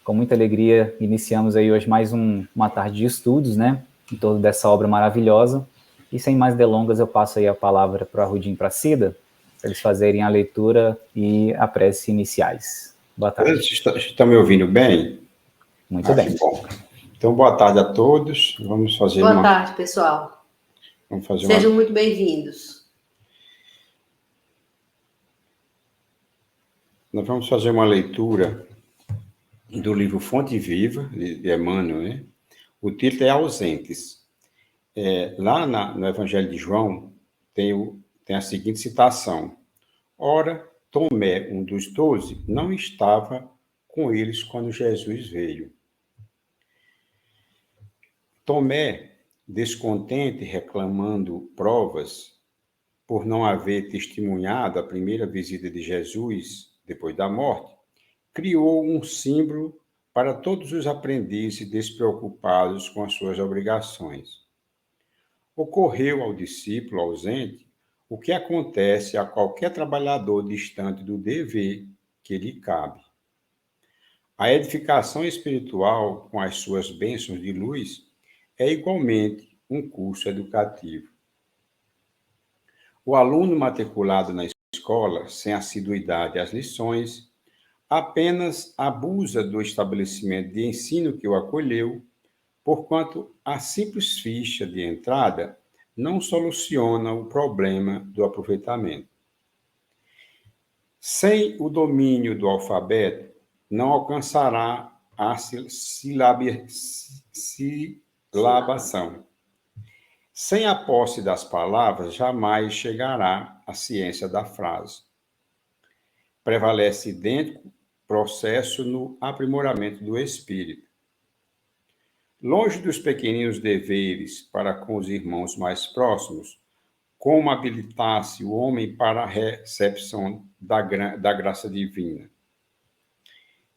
Com muita alegria, iniciamos aí hoje mais uma tarde de estudos, né? Em torno dessa obra maravilhosa. E sem mais delongas, eu passo aí a palavra para a Rudim e para a Cida, para eles fazerem a leitura e a prece iniciais. Boa tarde. Estão me ouvindo bem? Muito bem. Que bom. Então, boa tarde a todos. Vamos fazer Boa tarde, pessoal. Sejam muito bem-vindos. Nós vamos fazer uma leitura do livro Fonte Viva, de Emmanuel, né? O título é Ausentes. Lá no Evangelho de João, tem a seguinte citação. Ora, Tomé, um dos 12, não estava com eles quando Jesus veio. Tomé, descontente, reclamando provas por não haver testemunhado a primeira visita de Jesus depois da morte, criou um símbolo para todos os aprendizes despreocupados com as suas obrigações. Ocorreu ao discípulo ausente o que acontece a qualquer trabalhador distante do dever que lhe cabe. A edificação espiritual, com as suas bênçãos de luz, é igualmente um curso educativo. O aluno matriculado na escola, sem assiduidade às lições, apenas abusa do estabelecimento de ensino que o acolheu, porquanto a simples ficha de entrada não soluciona o problema do aproveitamento. Sem o domínio do alfabeto, não alcançará a silabação. Sem a posse das palavras, jamais chegará à ciência da frase. Prevalece idêntico processo no aprimoramento do espírito. Longe dos pequeninos deveres para com os irmãos mais próximos, como habilitar-se o homem para a recepção da graça divina.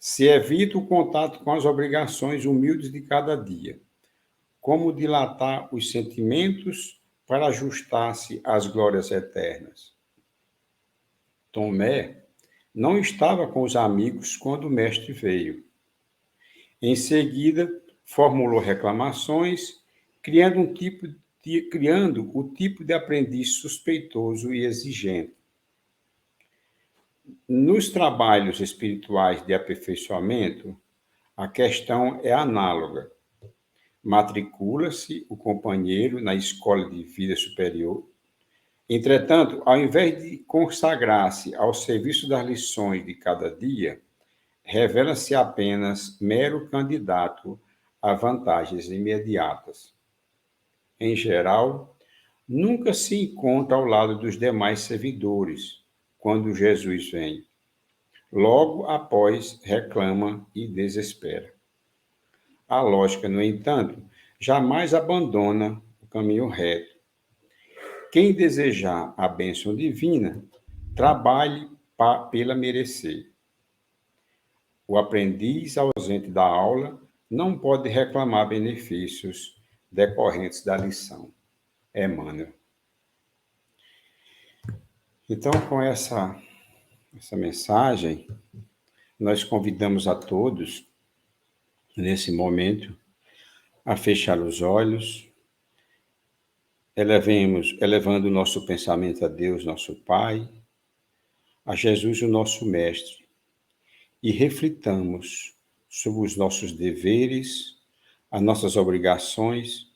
Se evita o contato com as obrigações humildes de cada dia, como dilatar os sentimentos para ajustar-se às glórias eternas. Tomé não estava com os amigos quando o mestre veio. Em seguida, formulou reclamações, criando o tipo de aprendiz suspeitoso e exigente. Nos trabalhos espirituais de aperfeiçoamento, a questão é análoga. Matricula-se o companheiro na escola de vida superior. Entretanto, ao invés de consagrar-se ao serviço das lições de cada dia, revela-se apenas mero candidato a vantagens imediatas. Em geral, nunca se encontra ao lado dos demais servidores quando Jesus vem. Logo após, reclama e desespera. A lógica, no entanto, jamais abandona o caminho reto. Quem desejar a bênção divina, trabalhe pela merecer. O aprendiz ausente da aula não pode reclamar benefícios decorrentes da lição. Emmanuel. Então, com essa mensagem, nós convidamos a todos, nesse momento, a fechar os olhos, elevando o nosso pensamento a Deus, nosso Pai, a Jesus, o nosso Mestre, e reflitamos sobre os nossos deveres, as nossas obrigações,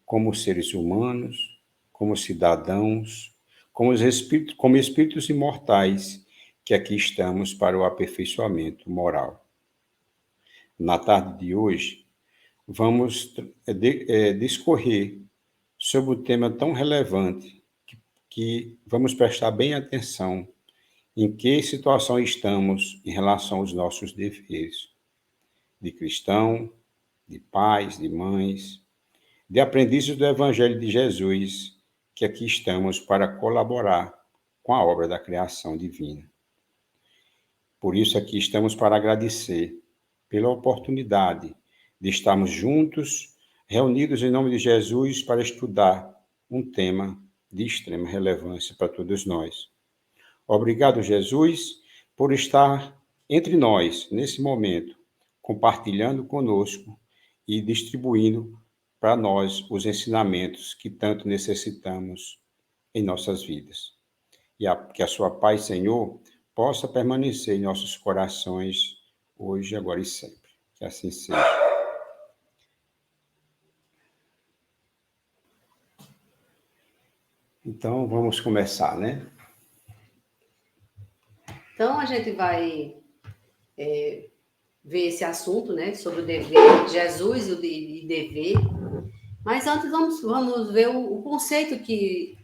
como seres humanos, como cidadãos, como espíritos imortais, que aqui estamos para o aperfeiçoamento moral. Na tarde de hoje, vamos discorrer sobre o tema tão relevante que vamos prestar bem atenção em que situação estamos em relação aos nossos deveres de cristão, de pais, de mães, de aprendizes do Evangelho de Jesus, que aqui estamos para colaborar com a obra da criação divina. Por isso aqui estamos para agradecer pela oportunidade de estarmos juntos, reunidos em nome de Jesus para estudar um tema de extrema relevância para todos nós. Obrigado, Jesus, por estar entre nós nesse momento, compartilhando conosco e distribuindo para nós os ensinamentos que tanto necessitamos em nossas vidas. E que a sua paz, Senhor, possa permanecer em nossos corações hoje, agora e sempre. Que assim seja. Então, vamos começar, né? Então, a gente vai ver esse assunto, né, sobre o dever, Jesus e o dever. Mas antes, vamos ver o conceito que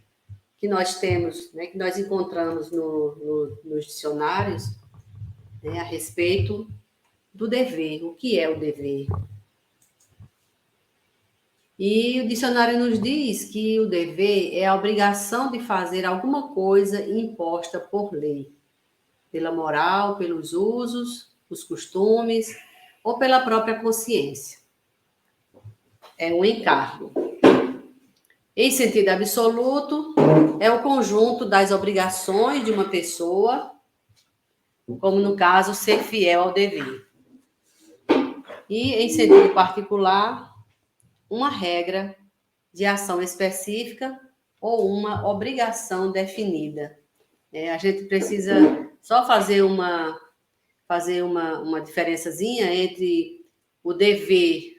nós temos, né, que nós encontramos nos dicionários, né, a respeito do dever. O que é o dever? E o dicionário nos diz que o dever é a obrigação de fazer alguma coisa imposta por lei, pela moral, pelos usos, os costumes ou pela própria consciência. É um encargo. Em sentido absoluto, é o conjunto das obrigações de uma pessoa, como no caso, ser fiel ao dever. E em sentido particular, uma regra de ação específica ou uma obrigação definida. A gente precisa só fazer uma diferençazinha entre o dever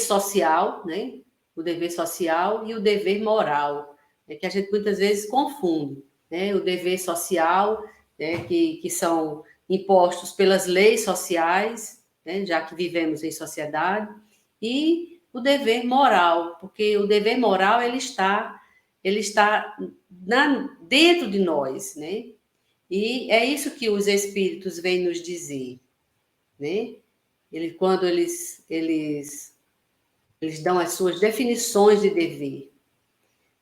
social, né? O dever social e o dever moral, que a gente muitas vezes confunde, né? O dever social, né, que são impostos pelas leis sociais, né, já que vivemos em sociedade, e o dever moral, porque o dever moral ele está dentro de nós, né? E é isso que os espíritos vêm nos dizer, né? Quando eles dão as suas definições de dever.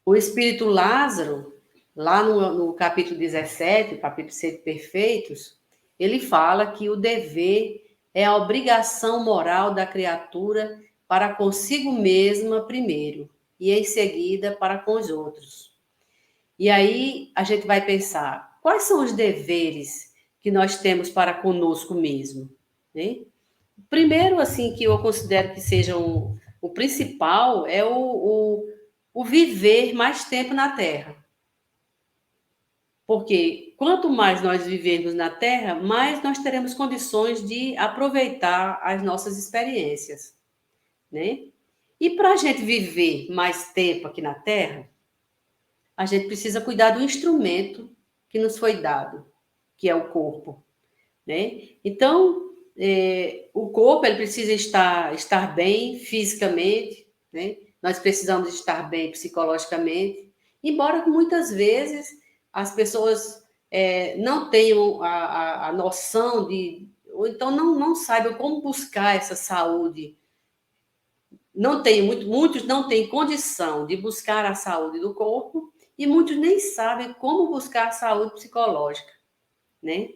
O espírito Lázaro, lá no capítulo 17, capítulo 7 Perfeitos, ele fala que o dever é a obrigação moral da criatura para consigo mesma primeiro, e em seguida para com os outros. E aí a gente vai pensar, quais são os deveres que nós temos para conosco mesmo, né? Primeiro, assim, que eu considero que seja o principal é o viver mais tempo na Terra. Porque quanto mais nós vivermos na Terra, mais nós teremos condições de aproveitar as nossas experiências, né? E para a gente viver mais tempo aqui na Terra, a gente precisa cuidar do instrumento que nos foi dado, que é o corpo, né? Então, o corpo ele precisa estar bem fisicamente, né? Nós precisamos estar bem psicologicamente, embora muitas vezes as pessoas não tenham a noção ou então não saibam como buscar essa saúde. Muitos não têm condição de buscar a saúde do corpo e muitos nem sabem como buscar a saúde psicológica, né?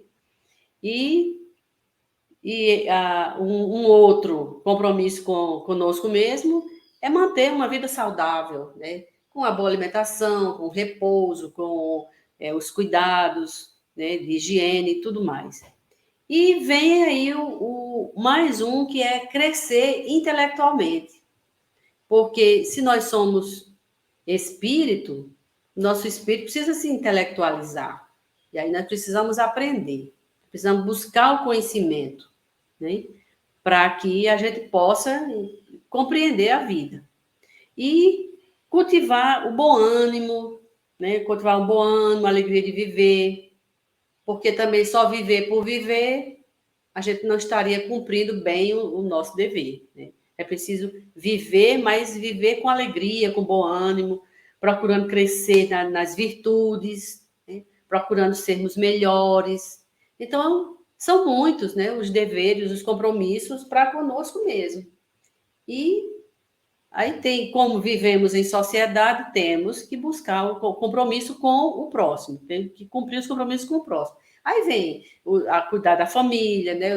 Um outro compromisso conosco mesmo é manter uma vida saudável, né? Com a boa alimentação, com o repouso, com os cuidados, né, de higiene e tudo mais. E vem aí mais um, que é crescer intelectualmente. Porque se nós somos espírito, nosso espírito precisa se intelectualizar. E aí nós precisamos aprender, precisamos buscar o conhecimento, né? Para que a gente possa compreender a vida. E cultivar o bom ânimo, né? Cultivar um bom ânimo, a alegria de viver, porque também só viver por viver, a gente não estaria cumprindo bem o nosso dever, né? É preciso viver, mas viver com alegria, com bom ânimo, procurando crescer nas virtudes, né? Procurando sermos melhores. Então, são muitos, né, os deveres, os compromissos para conosco mesmo. E aí tem, como vivemos em sociedade, temos que buscar o compromisso com o próximo, tem que cumprir os compromissos com o próximo. Aí vem a cuidar da família, né,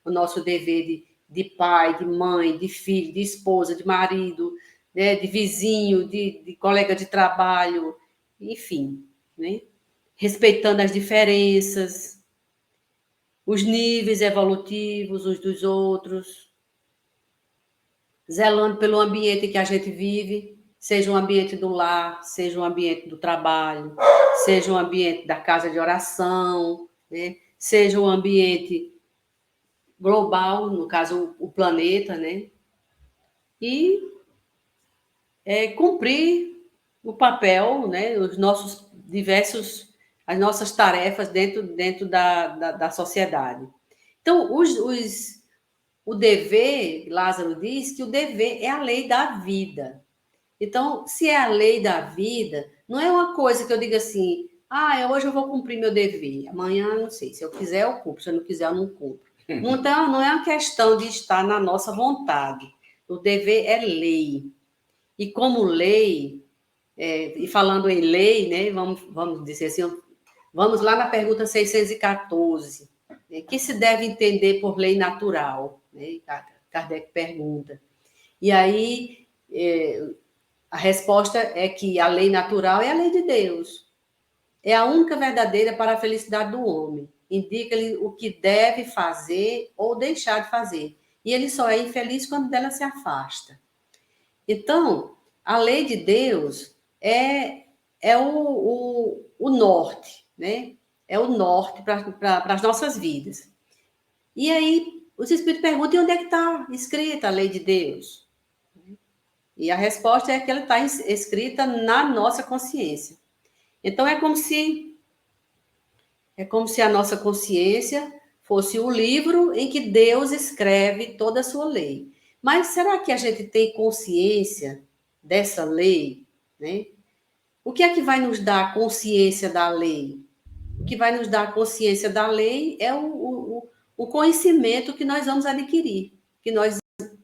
o nosso dever de pai, de mãe, de filho, de esposa, de marido, né, de vizinho, de colega de trabalho, enfim, né, respeitando as diferenças. os níveis evolutivos uns dos outros, zelando pelo ambiente que a gente vive, seja um ambiente do lar, seja um ambiente do trabalho, seja um ambiente da casa de oração, né? Seja um ambiente global, no caso, o planeta, né? E cumprir o papel, né? Os nossos diversos, as nossas tarefas dentro da sociedade. Então, o dever, Lázaro diz que o dever é a lei da vida. Então, se é a lei da vida, não é uma coisa que eu diga assim, hoje eu vou cumprir meu dever, amanhã não sei, se eu quiser eu cumpro, se eu não quiser eu não cumpro. Então, não é uma questão de estar na nossa vontade. O dever é lei. E como lei, e falando em lei, né, vamos dizer assim, vamos lá na pergunta 614, né, que se deve entender por lei natural? Né, Kardec pergunta. E aí, a resposta é que a lei natural é a lei de Deus. É a única verdadeira para a felicidade do homem. Indica-lhe o que deve fazer ou deixar de fazer. E ele só é infeliz quando dela se afasta. Então, a lei de Deus é o norte, né? É o norte para as nossas vidas. E aí, os Espíritos perguntam, e onde é que está escrita a lei de Deus? E a resposta é que ela está escrita na nossa consciência. Então, é como se a nossa consciência fosse o livro em que Deus escreve toda a sua lei. Mas será que a gente tem consciência dessa lei? Né? O que é que vai nos dar a consciência da lei? O que vai nos dar a consciência da lei é o conhecimento que nós vamos adquirir, que nós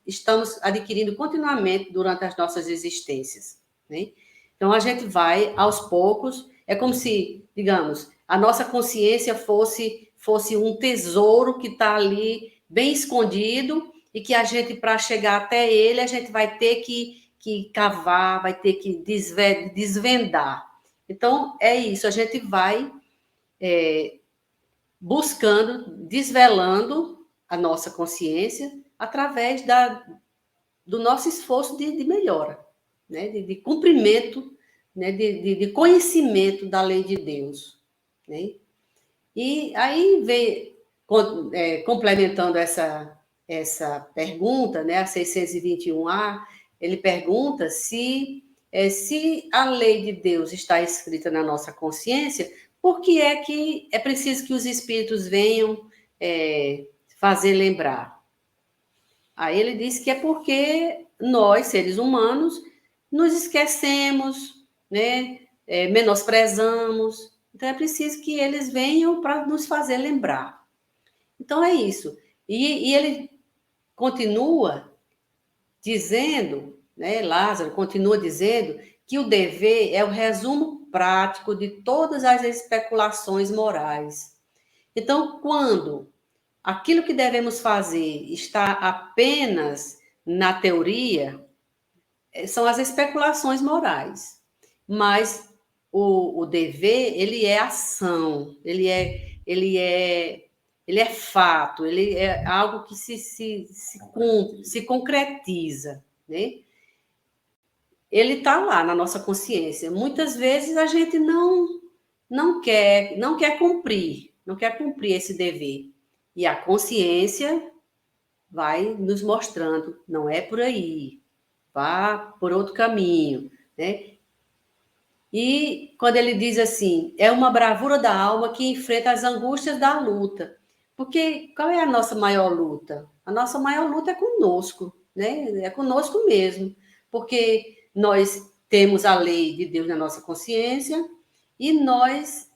estamos adquirindo continuamente durante as nossas existências. Né? Então, a gente vai, aos poucos, é como se, digamos, a nossa consciência fosse um tesouro que está ali bem escondido e que a gente, para chegar até ele, a gente vai ter que cavar, vai ter que desvendar. Então, é isso, a gente vai buscando, desvelando a nossa consciência através do nosso esforço de melhora, né? de cumprimento, né? de conhecimento da lei de Deus. Né? E aí vem, complementando essa pergunta, né? A 621A, ele pergunta se a lei de Deus está escrita na nossa consciência, por que é preciso que os espíritos venham fazer lembrar? Aí ele diz que é porque nós, seres humanos, nos esquecemos, né? Menosprezamos. Então é preciso que eles venham para nos fazer lembrar. Então é isso. E ele continua dizendo, né, Lázaro continua dizendo que o dever é o resumo prático de todas as especulações morais. Então, quando aquilo que devemos fazer está apenas na teoria, são as especulações morais. Mas o dever, ele é ação, ele é fato, ele é algo que se concretiza, né? Ele está lá na nossa consciência. Muitas vezes a gente não quer cumprir esse dever. E a consciência vai nos mostrando, não é por aí, vá por outro caminho, né? E quando ele diz assim, é uma bravura da alma que enfrenta as angústias da luta. Porque qual é a nossa maior luta? A nossa maior luta é conosco, né? É conosco mesmo. Porque nós temos a lei de Deus na nossa consciência e nós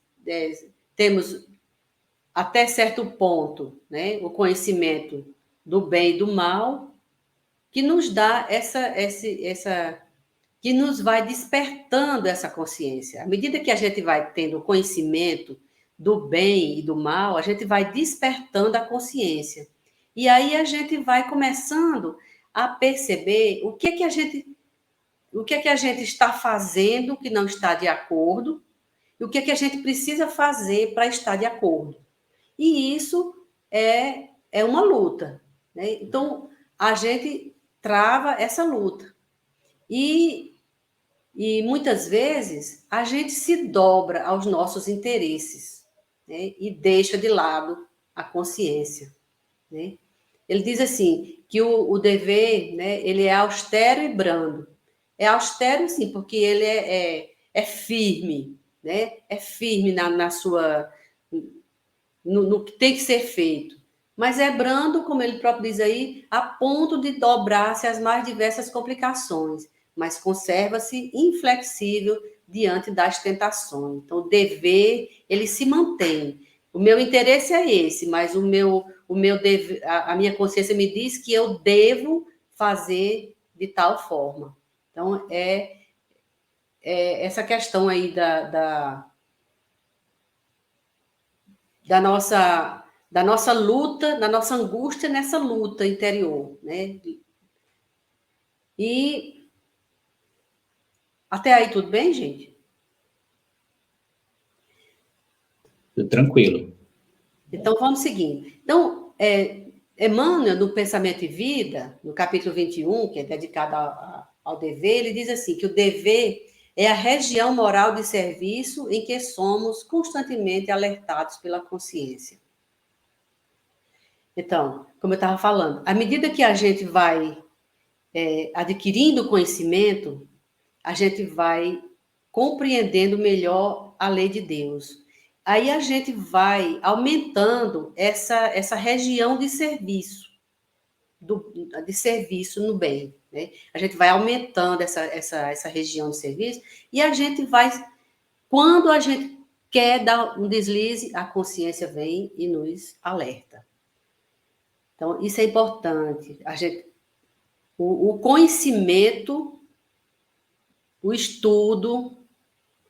temos até certo ponto, né, o conhecimento do bem e do mal, que nos dá que nos vai despertando essa consciência. À medida que a gente vai tendo o conhecimento do bem e do mal, a gente vai despertando a consciência. E aí a gente vai começando a perceber o que é que a gente está fazendo que não está de acordo e o que é que a gente precisa fazer para estar de acordo. E isso é uma luta, né? Então, a gente trava essa luta. E muitas vezes a gente se dobra aos nossos interesses, né? E deixa de lado a consciência, né? Ele diz assim, que o dever, né, ele é austero e brando. É austero, sim, porque ele é firme, né? É firme na sua... no que tem que ser feito. Mas é brando, como ele próprio diz aí, a ponto de dobrar-se às mais diversas complicações, mas conserva-se inflexível diante das tentações. Então, o dever, ele se mantém. O meu interesse é esse, mas o meu dever, a minha consciência me diz que eu devo fazer de tal forma. Então, essa questão aí da nossa luta, da nossa angústia nessa luta interior, né? E até aí tudo bem, gente? Tudo tranquilo. Então, vamos seguindo. Então, Emmanuel, no Pensamento e Vida, no capítulo 21, que é dedicado ao dever, ele diz assim, que o dever é a região moral de serviço em que somos constantemente alertados pela consciência. Então, como eu estava falando, à medida que a gente vai adquirindo conhecimento, a gente vai compreendendo melhor a lei de Deus. Aí a gente vai aumentando essa região de serviço, de serviço no bem, né? A gente vai aumentando essa região de serviço e a gente vai, quando a gente quer dar um deslize, a consciência vem e nos alerta. Então, isso é importante. O conhecimento, o estudo,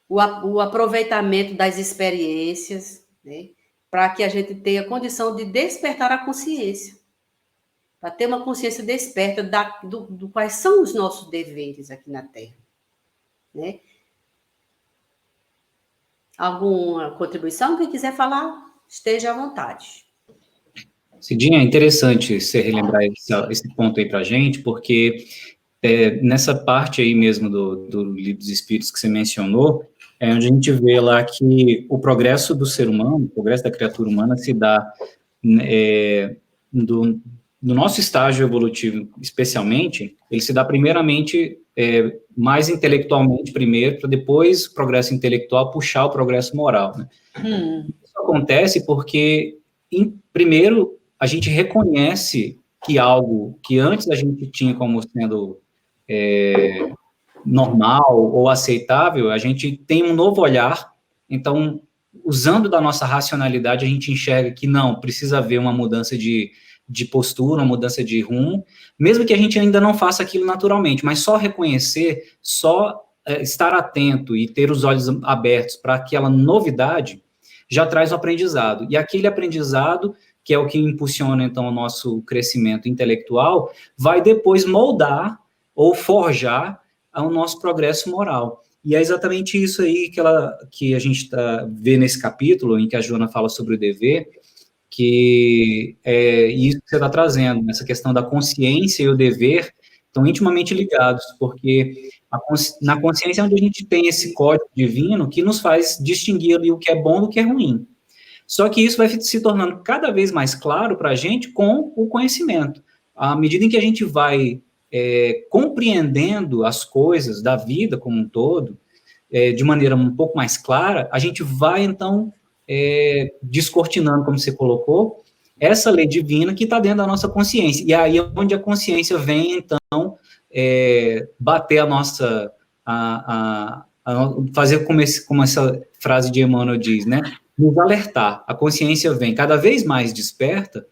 o aproveitamento das experiências, né, para que a gente tenha condição de despertar a consciência, para ter uma consciência desperta do quais são os nossos deveres aqui na Terra. Né? Alguma contribuição? Quem quiser falar, esteja à vontade. Cidinha, é interessante você relembrar esse ponto aí para a gente, porque nessa parte aí mesmo do Livro dos Espíritos que você mencionou, é onde a gente vê lá que o progresso do ser humano, o progresso da criatura humana se dá do nosso estágio evolutivo, especialmente, ele se dá primeiramente mais intelectualmente primeiro, para depois o progresso intelectual puxar o progresso moral. Né? Isso acontece porque, primeiro, a gente reconhece que algo que antes a gente tinha como sendo normal ou aceitável, a gente tem um novo olhar, então, usando da nossa racionalidade, a gente enxerga que não, precisa haver uma mudança de postura, uma mudança de rumo, mesmo que a gente ainda não faça aquilo naturalmente, mas só reconhecer, só estar atento e ter os olhos abertos para aquela novidade, já traz o aprendizado, e aquele aprendizado, que é o que impulsiona, então, o nosso crescimento intelectual, vai depois moldar ou forjar o nosso progresso moral. E é exatamente isso aí que a gente vê nesse capítulo, em que a Joana fala sobre o dever, que é isso que você está trazendo, essa questão da consciência e o dever estão intimamente ligados, porque na consciência é onde a gente tem esse código divino que nos faz distinguir ali o que é bom do que é ruim. Só que isso vai se tornando cada vez mais claro para a gente com o conhecimento. À medida em que a gente vai compreendendo as coisas da vida como um todo, de maneira um pouco mais clara, a gente vai, então, descortinando, como você colocou, essa lei divina que está dentro da nossa consciência. E aí é onde a consciência vem, então, bater a nossa... fazer como essa frase de Emmanuel diz, né? Nos alertar. A consciência vem cada vez mais desperta,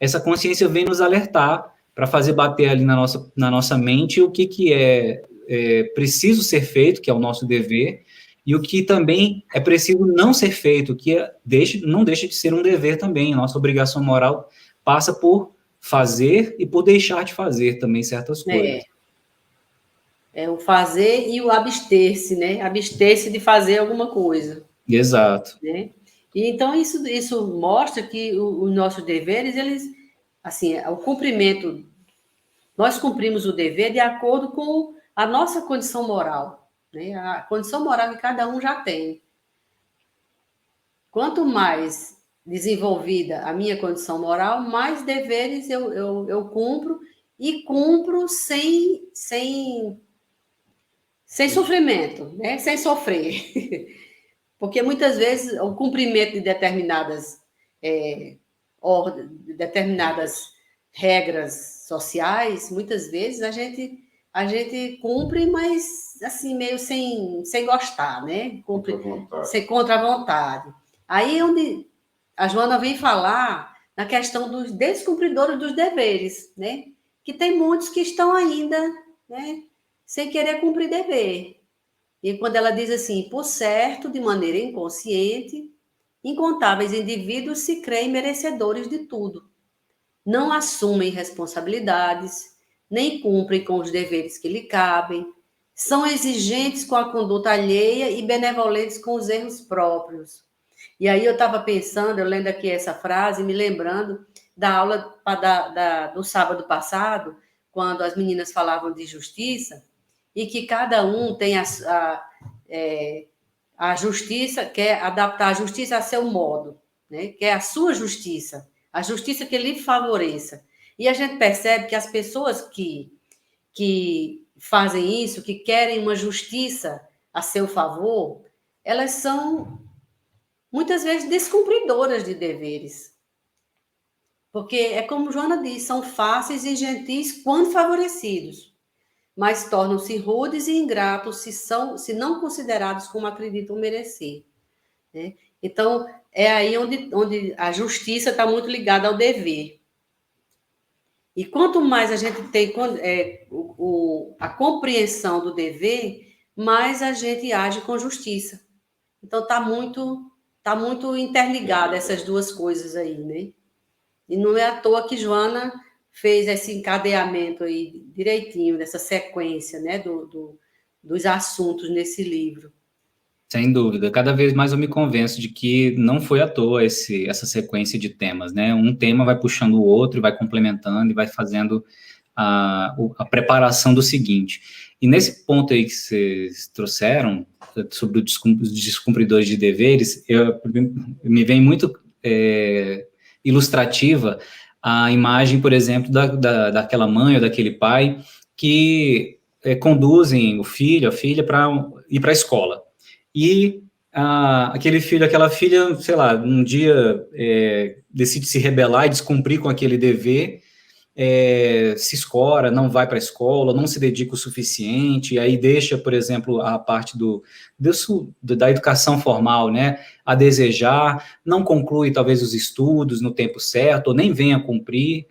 essa consciência vem nos alertar para fazer bater ali na nossa mente o que é preciso ser feito, que é o nosso dever, e o que também é preciso não ser feito, que não deixa de ser um dever também. Nossa obrigação moral passa por fazer e por deixar de fazer também certas coisas. É o fazer e o abster-se, né? Abster-se de fazer alguma coisa. Exato. Né? E então isso mostra que os nossos deveres, eles, assim, o cumprimento, nós cumprimos o dever de acordo com a nossa condição moral, né? A condição moral que cada um já tem. Quanto mais desenvolvida a minha condição moral, mais deveres eu cumpro, e cumpro sem sofrimento, né? Sem sofrer. Porque muitas vezes o cumprimento de determinadas determinadas regras sociais, muitas vezes a gente cumpre, mas assim, meio sem gostar, né? Cumpre contra a vontade. Aí é onde a Joana vem falar na questão dos descumpridores dos deveres, né? Que tem muitos que estão ainda, né, sem querer cumprir dever. E quando ela diz assim, por certo, de maneira inconsciente, incontáveis indivíduos se creem merecedores de tudo. Não assumem responsabilidades, nem cumprem com os deveres que lhe cabem, são exigentes com a conduta alheia e benevolentes com os erros próprios. E aí eu estava pensando, eu lendo aqui essa frase, me lembrando da aula do sábado passado, quando as meninas falavam de justiça, e que cada um tem a justiça, quer adaptar a justiça a seu modo, né? Quer a sua justiça, a justiça que lhe favoreça. E a gente percebe que as pessoas que fazem isso, que querem uma justiça a seu favor, elas são muitas vezes descumpridoras de deveres. Porque é como Joana diz, são fáceis e gentis quando favorecidos, mas tornam-se rudes e ingratos se não considerados como acreditam merecer, né? Então, é aí onde a justiça está muito ligada ao dever. E quanto mais a gente tem a compreensão do dever, mais a gente age com justiça. Então, está muito interligada essas duas coisas aí, né? E não é à toa que Joana fez esse encadeamento aí direitinho, dessa sequência, né, dos assuntos nesse livro. Sem dúvida. Cada vez mais eu me convenço de que não foi à toa essa sequência de temas, né? Um tema vai puxando o outro, vai complementando e vai fazendo a preparação do seguinte. E nesse ponto aí que vocês trouxeram, sobre os descumpridores de deveres, me vem muito ilustrativa a imagem, por exemplo, daquela mãe ou daquele pai que conduzem o filho, a filha, para ir para a escola. E aquele filho, aquela filha, sei lá, um dia decide se rebelar e descumprir com aquele dever, se escora, não vai para a escola, não se dedica o suficiente, e aí deixa, por exemplo, a parte da educação formal, né, a desejar, não conclui talvez os estudos no tempo certo, ou nem venha cumprir,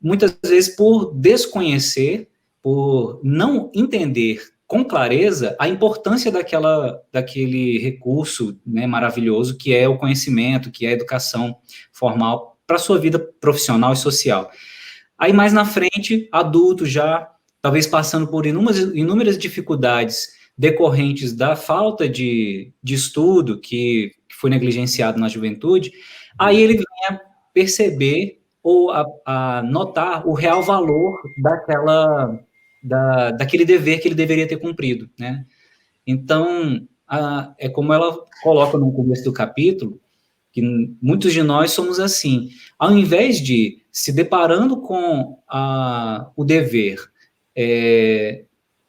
muitas vezes por desconhecer, por não entender com clareza a importância daquele recurso, né, maravilhoso que é o conhecimento, que é a educação formal para a sua vida profissional e social. Aí, mais na frente, adulto já, talvez passando por inúmeras dificuldades decorrentes da falta de estudo que foi negligenciado na juventude, aí ele vem a perceber ou a notar o real valor daquele dever que ele deveria ter cumprido, né? Então, é como ela coloca no começo do capítulo, que muitos de nós somos assim. Ao invés de se deparando com o dever,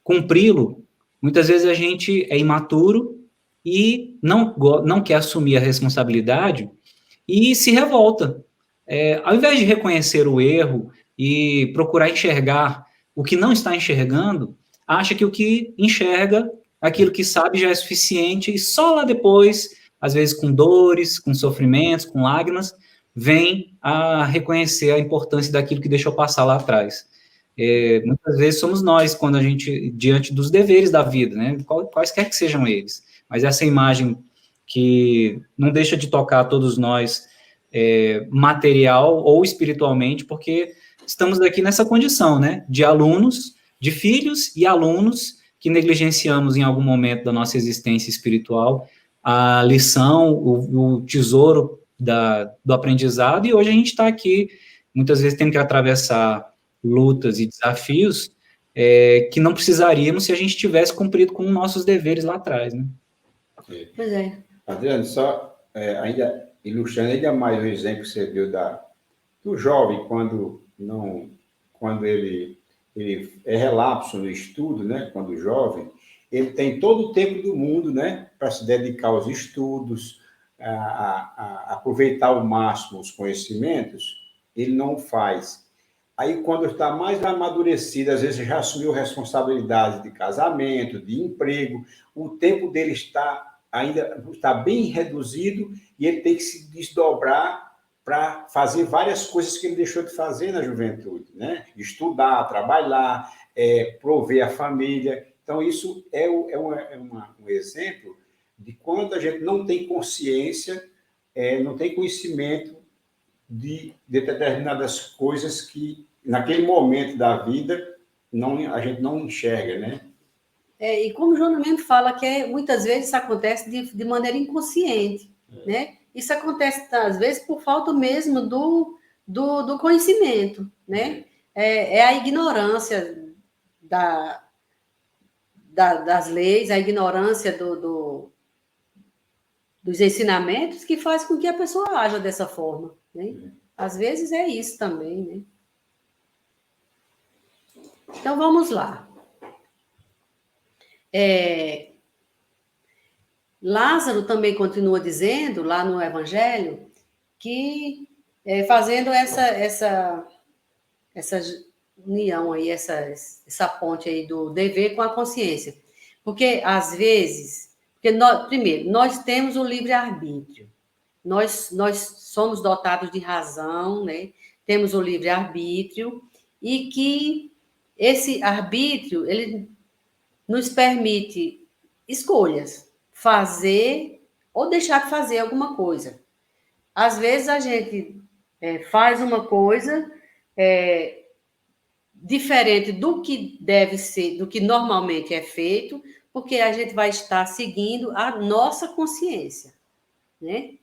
cumpri-lo, muitas vezes a gente é imaturo e não quer assumir a responsabilidade e se revolta. Ao invés de reconhecer o erro e procurar enxergar o que não está enxergando, acha que o que enxerga, aquilo que sabe já é suficiente, e só lá depois, às vezes com dores, com sofrimentos, com lágrimas, vem a reconhecer a importância daquilo que deixou passar lá atrás. Muitas vezes somos nós, quando a gente, diante dos deveres da vida, né, quaisquer que sejam eles, mas essa imagem que não deixa de tocar a todos nós, material ou espiritualmente, porque estamos aqui nessa condição, né, de alunos, de filhos e alunos que negligenciamos em algum momento da nossa existência espiritual, a lição, o tesouro do aprendizado, e hoje a gente está aqui, muitas vezes tendo que atravessar lutas e desafios que não precisaríamos se a gente tivesse cumprido com nossos deveres lá atrás, né? Pois é. Adriano, só ainda ilustrando ainda mais o exemplo que você deu do jovem, quando ele é relapso no estudo, né? Quando jovem, ele tem todo o tempo do mundo, né? Para se dedicar aos estudos, a aproveitar ao máximo os conhecimentos, ele não faz. Aí, quando está mais amadurecido, às vezes já assumiu responsabilidade de casamento, de emprego, o tempo dele ainda está bem reduzido e ele tem que se desdobrar para fazer várias coisas que ele deixou de fazer na juventude, né? Estudar, trabalhar, prover a família. Então, isso é um exemplo de quando a gente não tem consciência, não tem conhecimento de determinadas coisas que, naquele momento da vida, a gente não enxerga, né? E como o João mesmo fala, que muitas vezes isso acontece de maneira inconsciente, né? Isso acontece, às vezes, por falta mesmo do conhecimento, né? É a ignorância das leis, a ignorância dos ensinamentos que faz com que a pessoa haja dessa forma, né? Às vezes é isso também, né? Então, vamos lá. Lázaro também continua dizendo, lá no Evangelho, que fazendo essa união aí, essa ponte aí do dever com a consciência. Porque, às vezes, primeiro, nós temos o livre-arbítrio. Nós somos dotados de razão, né? Temos o livre-arbítrio, e que esse arbítrio, ele nos permite escolhas, fazer ou deixar de fazer alguma coisa. Às vezes a gente faz uma coisa diferente do que deve ser, do que normalmente é feito, porque a gente vai estar seguindo a nossa consciência, né?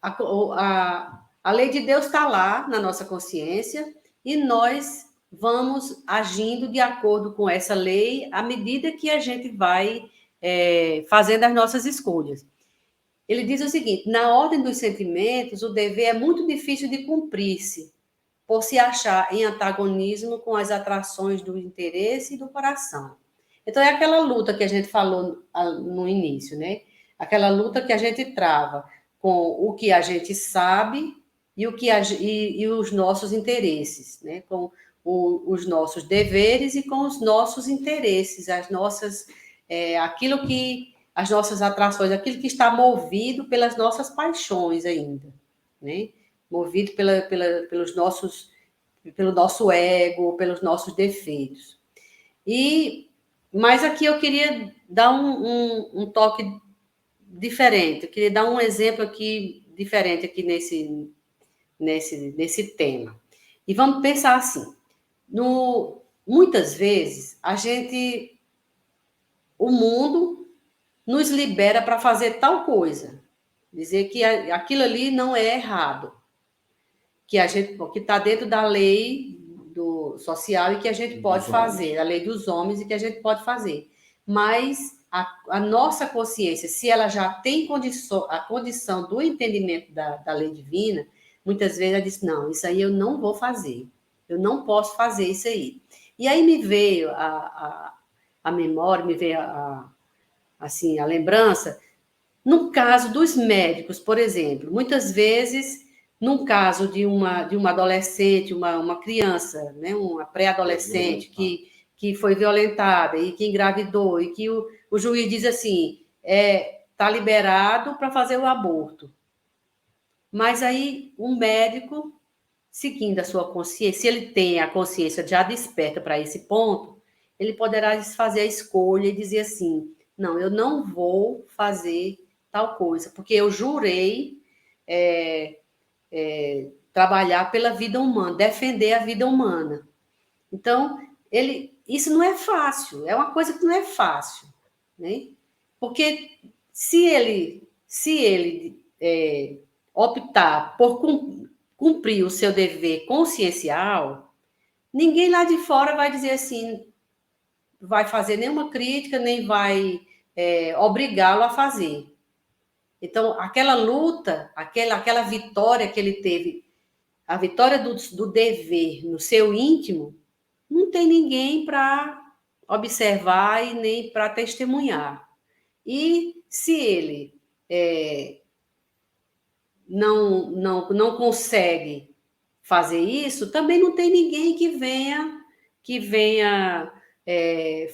A lei de Deus está lá na nossa consciência e nós vamos agindo de acordo com essa lei à medida que a gente vai fazendo as nossas escolhas. Ele diz o seguinte: na ordem dos sentimentos, o dever é muito difícil de cumprir-se, por se achar em antagonismo com as atrações do interesse e do coração. Então, é aquela luta que a gente falou no início, né? Aquela luta que a gente trava com o que a gente sabe e os nossos interesses, né? Com os nossos deveres e com os nossos interesses, as nossas atrações, aquilo que está movido pelas nossas paixões ainda, né? Movido pelo nosso ego, pelos nossos defeitos. Mas aqui eu queria dar um toque diferente, eu queria dar um exemplo aqui diferente aqui nesse tema. E vamos pensar assim, muitas vezes o mundo nos libera para fazer tal coisa, dizer que aquilo ali não é errado, que está dentro da lei social e que a gente pode fazer, a lei dos homens e que a gente pode fazer. Mas a nossa consciência, se ela já tem a condição do entendimento da lei divina, muitas vezes ela diz, não, isso aí eu não vou fazer, eu não posso fazer isso aí. E aí me veio a memória, me veio a lembrança, no caso dos médicos, por exemplo, muitas vezes, num caso de uma adolescente, uma criança, né, uma pré-adolescente que foi violentada e que engravidou, e que o juiz diz assim, está liberado para fazer o aborto. Mas aí, um médico, seguindo a sua consciência, se ele tem a consciência já desperta para esse ponto, ele poderá fazer a escolha e dizer assim, não, eu não vou fazer tal coisa, porque eu jurei trabalhar pela vida humana, defender a vida humana. Então, isso não é fácil, é uma coisa que não é fácil, né? Porque Se ele optar por cumprir o seu dever consciencial, ninguém lá de fora vai dizer assim, vai fazer nenhuma crítica, nem vai obrigá-lo a fazer. Então, aquela luta, aquela vitória que ele teve, a vitória do dever no seu íntimo, não tem ninguém para observar e nem para testemunhar. E se ele não consegue fazer isso, também não tem ninguém que venha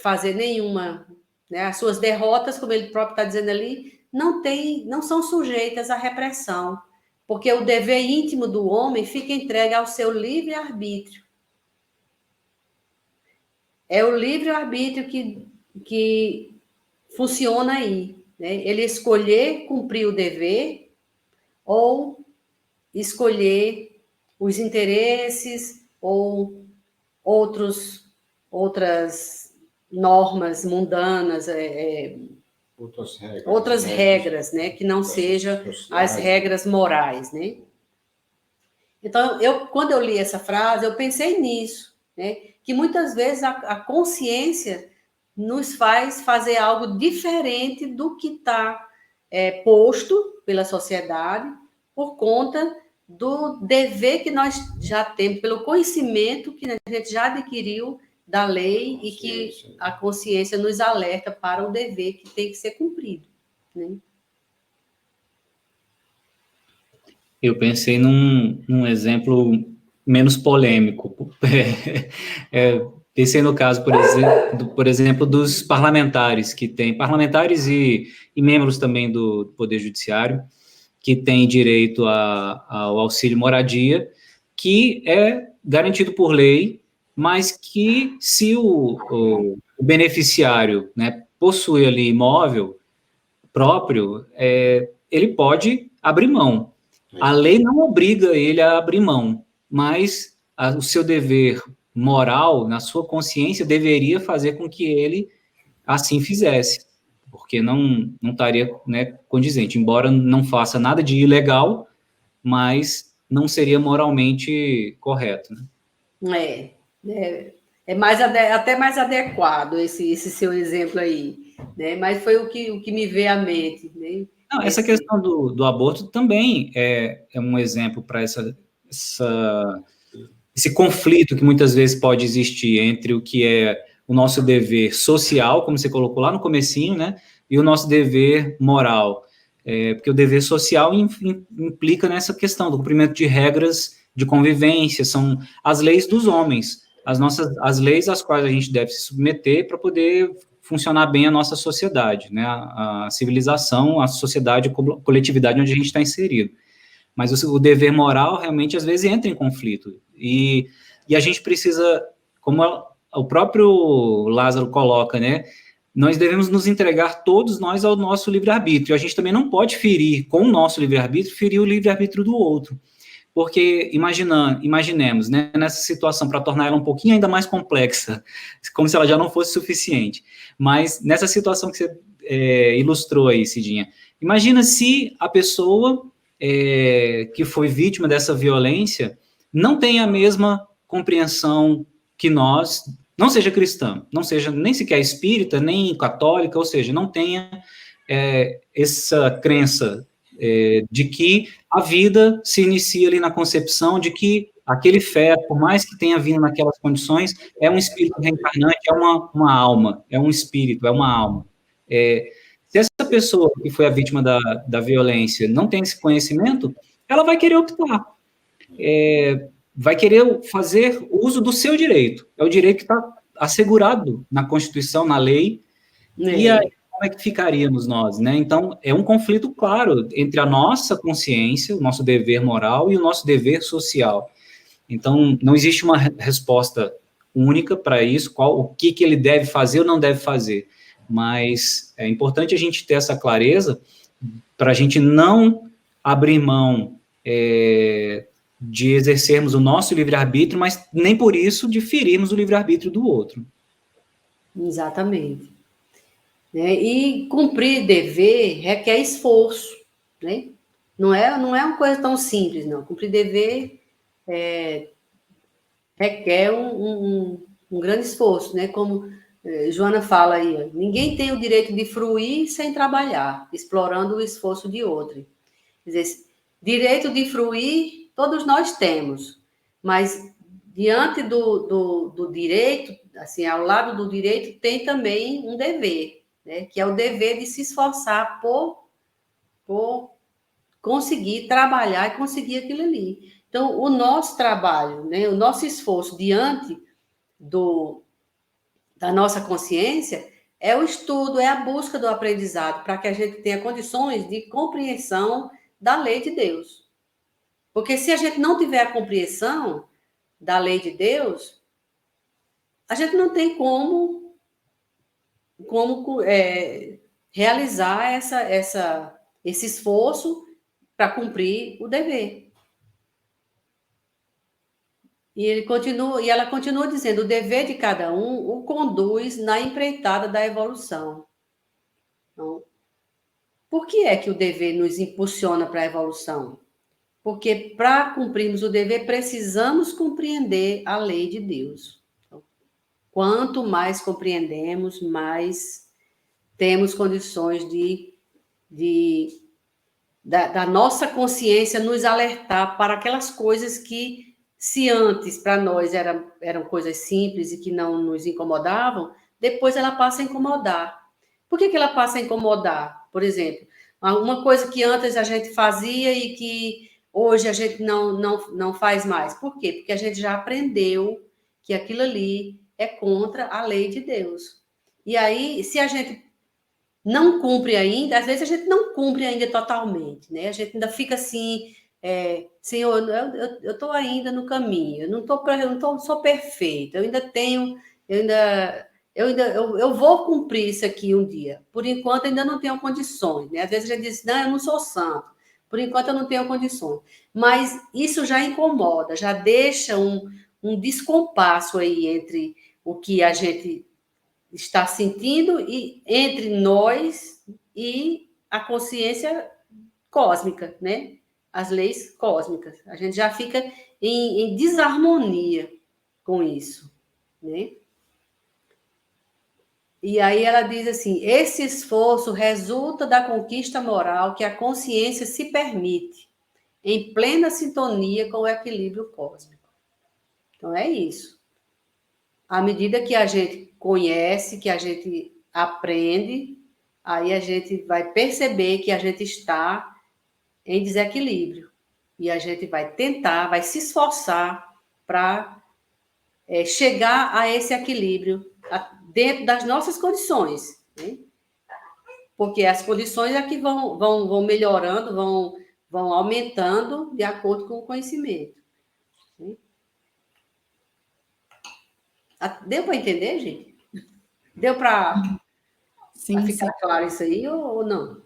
fazer nenhuma, né? As suas derrotas, como ele próprio está dizendo ali, não são sujeitas à repressão, porque o dever íntimo do homem fica entregue ao seu livre-arbítrio. É o livre-arbítrio que funciona aí, né? Ele escolher cumprir o dever ou escolher os interesses ou outras normas mundanas, outras regras, né, que não sejam as regras morais, né? Então, quando eu li essa frase, eu pensei nisso, né, que muitas vezes a consciência nos faz fazer algo diferente do que está posto pela sociedade, por conta do dever que nós já temos, pelo conhecimento que a gente já adquiriu da lei e que a consciência nos alerta para o dever que tem que ser cumprido, né? Eu pensei num exemplo menos polêmico. Pensei no caso, por exemplo, dos parlamentares, que tem parlamentares e membros também do Poder Judiciário, que têm direito ao auxílio moradia, que é garantido por lei, mas que se o beneficiário, né, possui ali imóvel próprio, ele pode abrir mão. A lei não obriga ele a abrir mão, mas o seu dever moral, na sua consciência, deveria fazer com que ele assim fizesse, porque não estaria, né, condizente, embora não faça nada de ilegal, mas não seria moralmente correto, né? Até mais adequado esse seu exemplo aí, né? Mas foi o que me veio à mente, né? Não, essa questão do aborto também é um exemplo para esse conflito que muitas vezes pode existir entre o que é o nosso dever social, como você colocou lá no comecinho, né, e o nosso dever moral. Porque o dever social implica nessa questão do cumprimento de regras de convivência, são as leis dos homens, as leis às quais a gente deve se submeter para poder funcionar bem a nossa sociedade, né, a civilização, a sociedade, a coletividade onde a gente está inserido. Mas o dever moral realmente às vezes entra em conflito, e a gente precisa, como o próprio Lázaro coloca, né, nós devemos nos entregar todos nós ao nosso livre-arbítrio. A gente também não pode ferir, com o nosso livre-arbítrio, ferir o livre-arbítrio do outro. Porque imaginemos, né, nessa situação, para tornar ela um pouquinho ainda mais complexa, como se ela já não fosse suficiente, mas nessa situação que você ilustrou aí, Cidinha, imagina se a pessoa que foi vítima dessa violência não tem a mesma compreensão que nós, não seja cristã, não seja nem sequer espírita, nem católica, ou seja, não tenha essa crença de que a vida se inicia ali na concepção, de que aquele feto, por mais que tenha vindo naquelas condições, é um espírito reencarnante, é uma alma, é um espírito, é uma alma. Se essa pessoa que foi a vítima da violência não tem esse conhecimento, ela vai querer optar, vai querer fazer uso do seu direito, é o direito que está assegurado na Constituição, na lei, e aí como é que ficaríamos nós, né? Então, é um conflito claro entre a nossa consciência, o nosso dever moral e o nosso dever social. Então, não existe uma resposta única para isso, o que ele deve fazer ou não deve fazer, mas é importante a gente ter essa clareza para a gente não abrir mão de exercermos o nosso livre-arbítrio, mas nem por isso de ferirmos o livre-arbítrio do outro. Exatamente. né? E cumprir dever requer esforço, né? Não é uma coisa tão simples, não. Cumprir dever requer um grande esforço, né? Como Joana fala aí, ninguém tem o direito de fruir sem trabalhar, explorando o esforço de outro. Quer dizer, direito de fruir, todos nós temos, mas diante do direito, assim, ao lado do direito, tem também um dever, né? Que é o dever de se esforçar por conseguir trabalhar e conseguir aquilo ali. Então, o nosso trabalho, né, o nosso esforço diante da nossa consciência é o estudo, é a busca do aprendizado, para que a gente tenha condições de compreensão da lei de Deus. Porque se a gente não tiver a compreensão da lei de Deus, a gente não tem como realizar esse esforço para cumprir o dever. E ela continua dizendo: o dever de cada um o conduz na empreitada da evolução. Então, por que é que o dever nos impulsiona para a evolução? Porque para cumprirmos o dever, precisamos compreender a lei de Deus. Então, quanto mais compreendemos, mais temos condições da nossa consciência nos alertar para aquelas coisas que, se antes para nós eram coisas simples e que não nos incomodavam, depois ela passa a incomodar. Por que ela passa a incomodar? Por exemplo, uma coisa que antes a gente fazia e que hoje a gente não faz mais. Por quê? Porque a gente já aprendeu que aquilo ali é contra a lei de Deus. E aí, se a gente não cumpre ainda, às vezes a gente não cumpre ainda totalmente, né? A gente ainda fica assim, Senhor, eu estou ainda no caminho, eu não sou perfeita, eu vou cumprir isso aqui um dia. Por enquanto, ainda não tenho condições, né? Às vezes a gente diz, não, eu não sou santo, por enquanto eu não tenho condições. Mas isso já incomoda, já deixa um descompasso aí entre o que a gente está sentindo e entre nós e a consciência cósmica, né? As leis cósmicas. A gente já fica em desarmonia com isso, né? E aí ela diz assim: esse esforço resulta da conquista moral que a consciência se permite, em plena sintonia com o equilíbrio cósmico. Então é isso. À medida que a gente conhece, que a gente aprende, aí a gente vai perceber que a gente está em desequilíbrio. E a gente vai tentar, vai se esforçar para chegar a esse equilíbrio dentro das nossas condições, né? Porque as condições é que vão melhorando, vão aumentando de acordo com o conhecimento. Né? Deu para entender, gente? Deu para ficar claro isso aí ou não?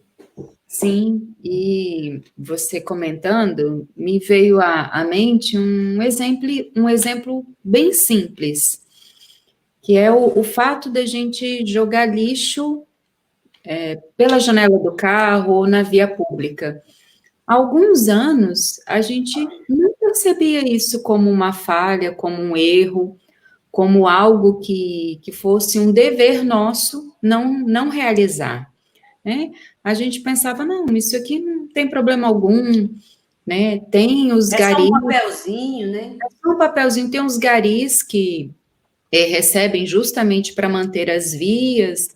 Sim, e você comentando, me veio à mente um exemplo bem simples, que é o fato da gente jogar lixo pela janela do carro ou na via pública. Há alguns anos, a gente não percebia isso como uma falha, como um erro, como algo que fosse um dever nosso não realizar. Né? A gente pensava, não, isso aqui não tem problema algum, né? Tem os garis... É só um papelzinho, né? É só um papelzinho, tem uns garis que recebem justamente para manter as vias,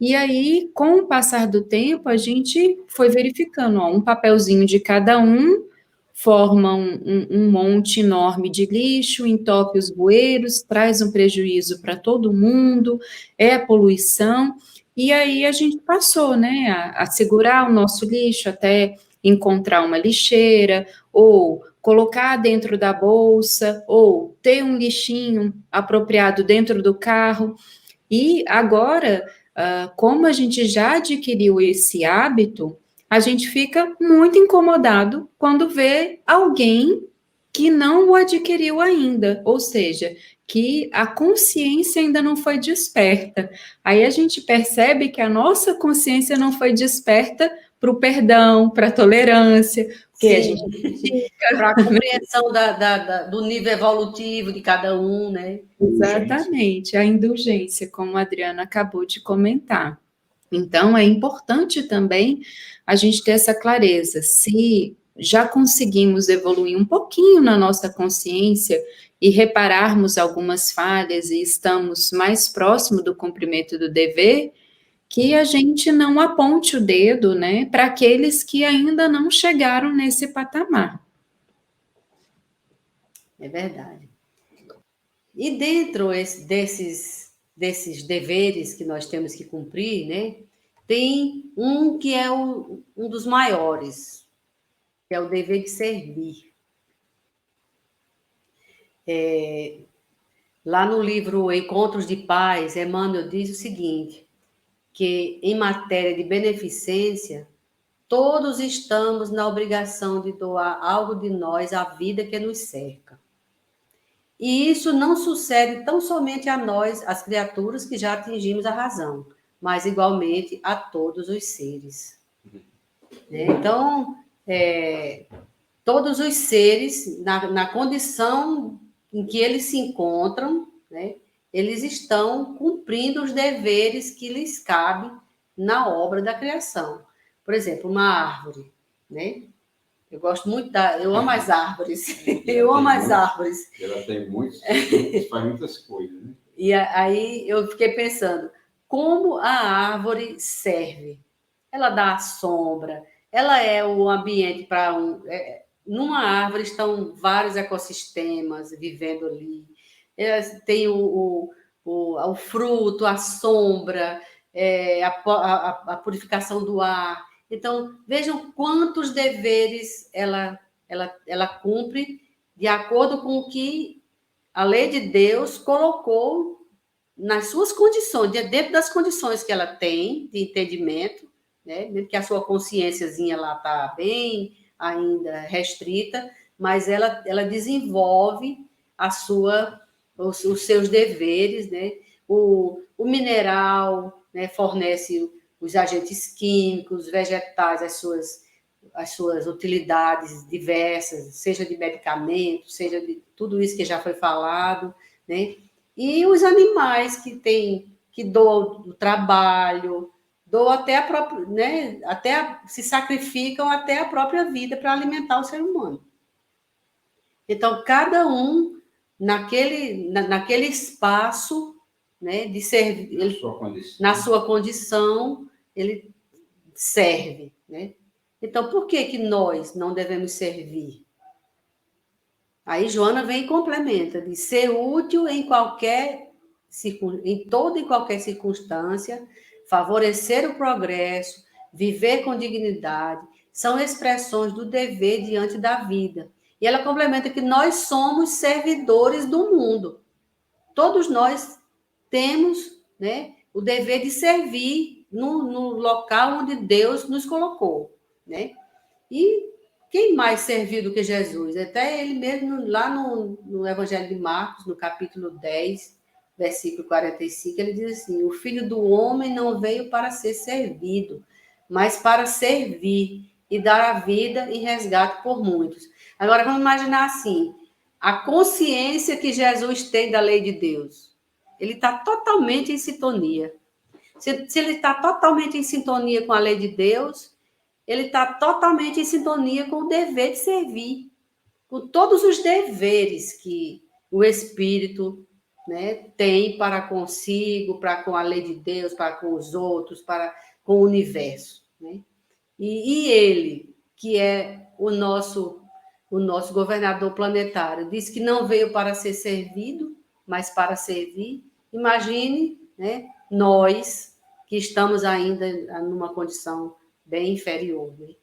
e aí, com o passar do tempo, a gente foi verificando, ó, um papelzinho de cada um, forma um monte enorme de lixo, entope os bueiros, traz um prejuízo para todo mundo, é a poluição, e aí a gente passou, né, a segurar o nosso lixo até encontrar uma lixeira, ou colocar dentro da bolsa, ou ter um lixinho apropriado dentro do carro, e agora, como a gente já adquiriu esse hábito, a gente fica muito incomodado quando vê alguém que não o adquiriu ainda, ou seja, que a consciência ainda não foi desperta. Aí a gente percebe que a nossa consciência não foi desperta para o perdão, para a tolerância, porque a gente para a compreensão do nível evolutivo de cada um, né? Exatamente, a indulgência, como a Adriana acabou de comentar. Então, é importante também a gente ter essa clareza. Se já conseguimos evoluir um pouquinho na nossa consciência e repararmos algumas falhas e estamos mais próximo do cumprimento do dever, que a gente não aponte o dedo, né, para aqueles que ainda não chegaram nesse patamar. É verdade. E dentro desses deveres que nós temos que cumprir, né, tem um que é um dos maiores, que é o dever de servir. Lá no livro Encontros de Paz, Emmanuel diz o seguinte, que em matéria de beneficência, todos estamos na obrigação de doar algo de nós à vida que nos cerca. E isso não sucede tão somente a nós, as criaturas que já atingimos a razão, mas igualmente a todos os seres. Então, todos os seres, na condição em que eles se encontram, né, eles estão cumprindo os deveres que lhes cabem na obra da criação. Por exemplo, uma árvore, né? Eu gosto muito eu amo as árvores. Eu amo as árvores. Ela tem faz muitas coisas, né? E aí eu fiquei pensando, como a árvore serve? Ela dá a sombra, ela é o ambiente para numa árvore estão vários ecossistemas vivendo ali. Tem o fruto, a sombra, a purificação do ar. Então, vejam quantos deveres ela cumpre de acordo com o que a lei de Deus colocou nas suas condições, dentro das condições que ela tem de entendimento, né? Mesmo que a sua consciênciazinha lá está bem ainda restrita, mas ela desenvolve os seus deveres, né? O mineral, né, fornece os agentes químicos, vegetais, as suas utilidades diversas, seja de medicamento, seja de tudo isso que já foi falado, né? E os animais que doam o trabalho, doam até a própria, né? Se sacrificam até a própria vida para alimentar o ser humano. Então, cada um naquele espaço, né, de servir, na sua condição, ele serve, né? Então, por que nós não devemos servir? Aí Joana vem e complementa, de ser útil em toda e qualquer circunstância, favorecer o progresso, viver com dignidade, são expressões do dever diante da vida. E ela complementa que nós somos servidores do mundo. Todos nós temos, né, o dever de servir no local onde Deus nos colocou, né? E quem mais serviu do que Jesus? Até ele mesmo, lá no Evangelho de Marcos, no capítulo 10, versículo 45, ele diz assim, o Filho do Homem não veio para ser servido, mas para servir e dar a vida em resgate por muitos. Agora, vamos imaginar assim, a consciência que Jesus tem da lei de Deus. Ele está totalmente em sintonia. Se ele está totalmente em sintonia com a lei de Deus, ele está totalmente em sintonia com o dever de servir, com todos os deveres que o Espírito, né, tem para consigo, para com a lei de Deus, para com os outros, para com o universo, né? E ele, que é o nosso governador planetário, disse que não veio para ser servido, mas para servir. Imagine, né, nós que estamos ainda numa condição bem inferior, né?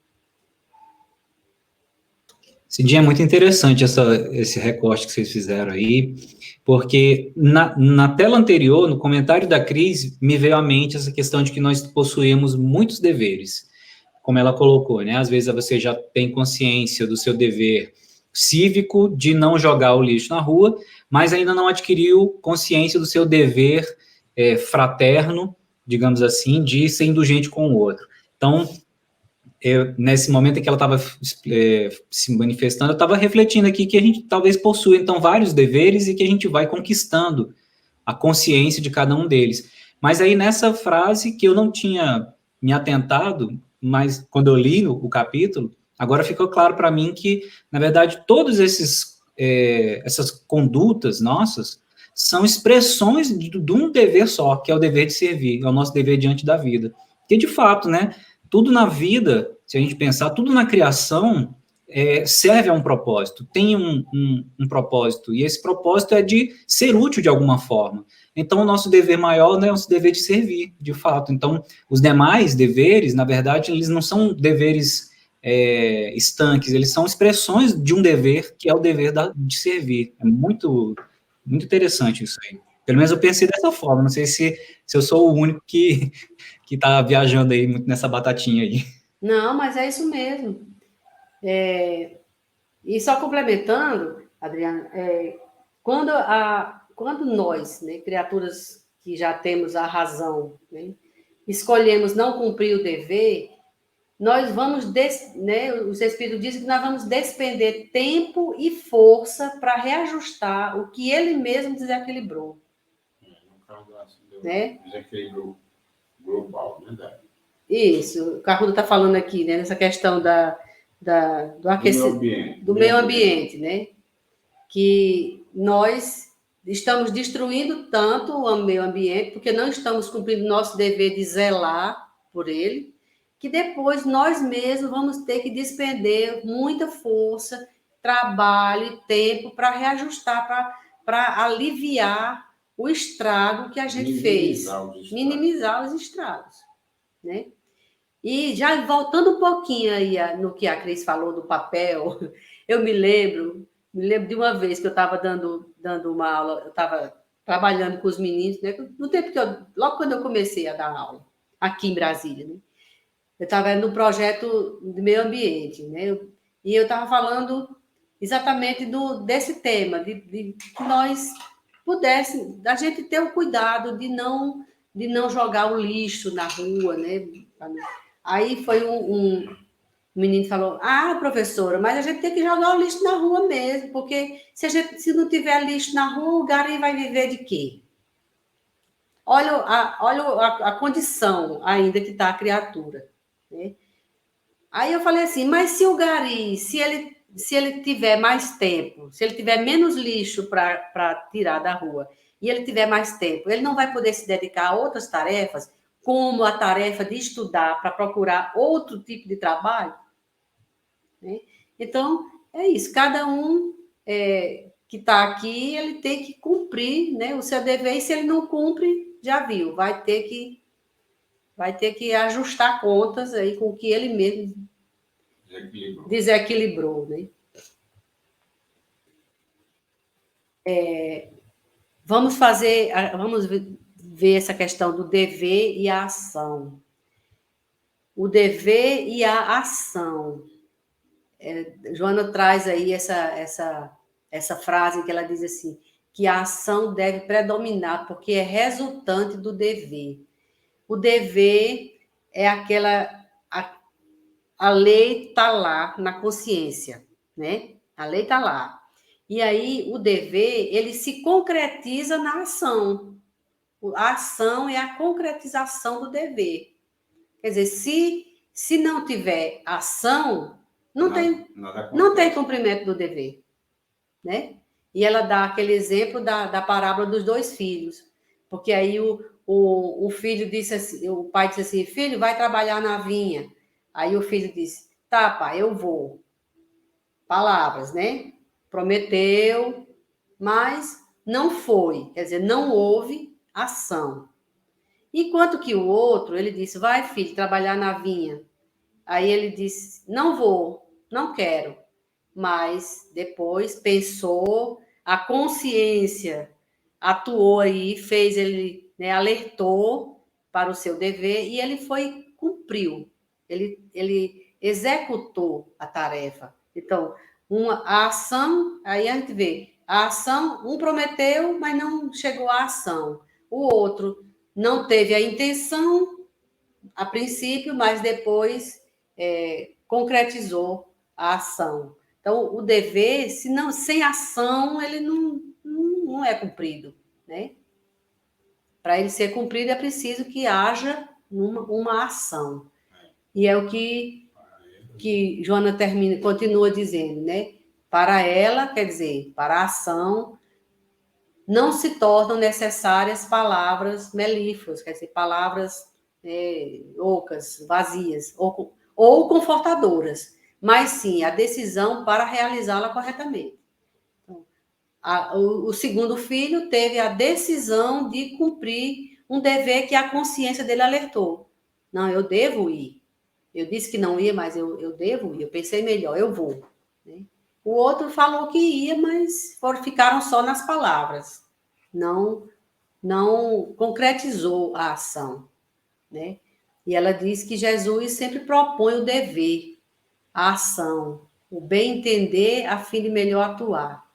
Cidinha, é muito interessante esse recorte que vocês fizeram aí, porque na tela anterior, no comentário da Cris, me veio à mente essa questão de que nós possuímos muitos deveres, como ela colocou, né? Às vezes você já tem consciência do seu dever cívico de não jogar o lixo na rua, mas ainda não adquiriu consciência do seu dever fraterno, digamos assim, de ser indulgente com o outro. Então, nesse momento em que ela estava se manifestando, eu estava refletindo aqui que a gente talvez possua, então, vários deveres e que a gente vai conquistando a consciência de cada um deles. Mas aí, nessa frase que eu não tinha me atentado, mas quando eu li o capítulo, agora ficou claro para mim que, na verdade, todos essas condutas nossas são expressões de um dever só, que é o dever de servir, é o nosso dever diante da vida. Porque, de fato, né, tudo na vida, se a gente pensar, tudo na criação serve a um propósito, tem um propósito, e esse propósito é de ser útil de alguma forma. Então, o nosso dever maior, né, é o nosso dever de servir, de fato. Então, os demais deveres, na verdade, eles não são deveres estanques, eles são expressões de um dever, que é o dever de servir. É muito, muito interessante isso aí. Pelo menos eu pensei dessa forma, não sei se eu sou o único que está viajando aí muito nessa batatinha aí. Não, mas é isso mesmo. E só complementando, Adriana, quando nós, né, criaturas que já temos a razão, né, escolhemos não cumprir o dever, nós vamos, né, os Espíritos dizem que nós vamos despender tempo e força para reajustar o que ele mesmo desequilibrou. Né? Desequilíbrio global, né? Isso, o Carruda está falando aqui, né, nessa questão do aquecimento, do meio ambiente, né? Que nós estamos destruindo tanto o meio ambiente, porque não estamos cumprindo nosso dever de zelar por ele, que depois nós mesmos vamos ter que despender muita força, trabalho e tempo para reajustar, para aliviar o estrago que a gente fez. Minimizar os estragos. Né? E já voltando um pouquinho aí no que a Cris falou do papel, eu me lembro de uma vez que eu estava dando uma aula, eu estava trabalhando com os meninos, né? No tempo logo quando eu comecei a dar aula, aqui em Brasília, né? Eu estava no projeto de meio ambiente, né? E eu estava falando exatamente desse tema, de que nós pudéssemos, da gente ter o cuidado de não jogar o lixo na rua, né? Aí foi um menino falou: ah, professora, mas a gente tem que jogar o lixo na rua mesmo, porque se não tiver lixo na rua, o gari vai viver de quê? Olha a condição ainda que está a criatura. Né? Aí eu falei assim, mas se o gari, se ele tiver mais tempo, se ele tiver menos lixo para tirar da rua, e ele tiver mais tempo, ele não vai poder se dedicar a outras tarefas, como a tarefa de estudar para procurar outro tipo de trabalho? Né? Então, é isso. Cada um que está aqui, ele tem que cumprir, né, o seu dever, e se ele não cumpre, já viu, vai ter que ajustar contas aí com o que ele mesmo desequilibrou. Né? Vamos ver essa questão do dever e a ação. O dever e a ação. Joana traz aí essa frase que ela diz assim, que a ação deve predominar, porque é resultante do dever. O dever é a lei está lá na consciência, né? A lei está lá. E aí, o dever, ele se concretiza na ação. A ação é a concretização do dever. Quer dizer, se não tiver ação, não tem cumprimento do dever. Né? E ela dá aquele exemplo da parábola dos 2 filhos. Porque aí o filho disse assim, o pai disse assim, filho, vai trabalhar na vinha. Aí o filho disse, tá, pai, eu vou. Palavras, né? Prometeu, mas não foi. Quer dizer, não houve ação. Enquanto que o outro, ele disse, vai, filho, trabalhar na vinha. Aí ele disse, não vou, não quero. Mas depois pensou, a consciência atuou aí, fez ele, né, alertou para o seu dever e ele cumpriu. Ele executou a tarefa. Então, a ação, aí a gente vê, a ação, um prometeu, mas não chegou à ação. O outro não teve a intenção, a princípio, mas depois concretizou a ação. Então, o dever, sem ação, ele não é cumprido, né? Para ele ser cumprido, é preciso que haja uma ação. E é o que Joana continua dizendo, né? Para ela, quer dizer, para a ação, não se tornam necessárias palavras melífluas, quer dizer, palavras ocas, vazias, ou confortadoras, mas sim a decisão para realizá-la corretamente. Então, o segundo filho teve a decisão de cumprir um dever que a consciência dele alertou. Não, eu devo ir. Eu disse que não ia, mas eu devo ir. Eu pensei melhor, eu vou. Né? O outro falou que ia, mas ficaram só nas palavras. Não concretizou a ação. Né? E ela diz que Jesus sempre propõe o dever, a ação, o bem entender a fim de melhor atuar.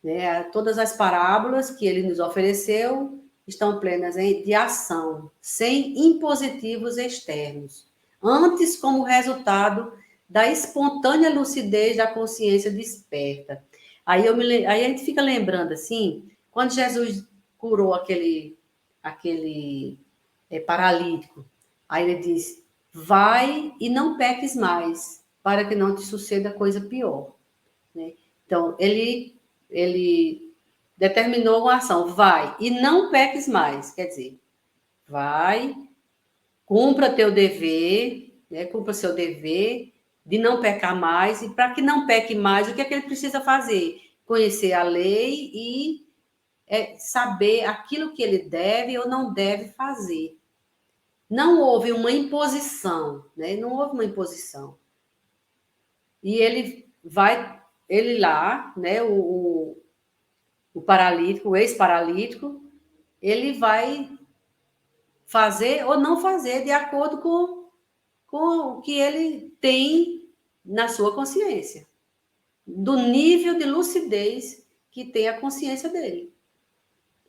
Né? Todas as parábolas que ele nos ofereceu estão plenas de ação, sem impositivos externos, antes como resultado da espontânea lucidez da consciência desperta. Aí a gente fica lembrando assim, quando Jesus curou aquele paralítico, aí ele diz: vai e não peques mais, para que não te suceda coisa pior. Né? Então, ele determinou uma ação, vai e não peques mais, quer dizer, vai, cumpra teu dever, né? Cumpra seu dever de não pecar mais, e para que não peque mais, o que é que ele precisa fazer? Conhecer a lei e saber aquilo que ele deve ou não deve fazer. Não houve uma imposição, né? Não houve uma imposição. E ele lá, né? O paralítico, o ex-paralítico, ele vai fazer ou não fazer de acordo com o que ele tem na sua consciência, do nível de lucidez que tem a consciência dele.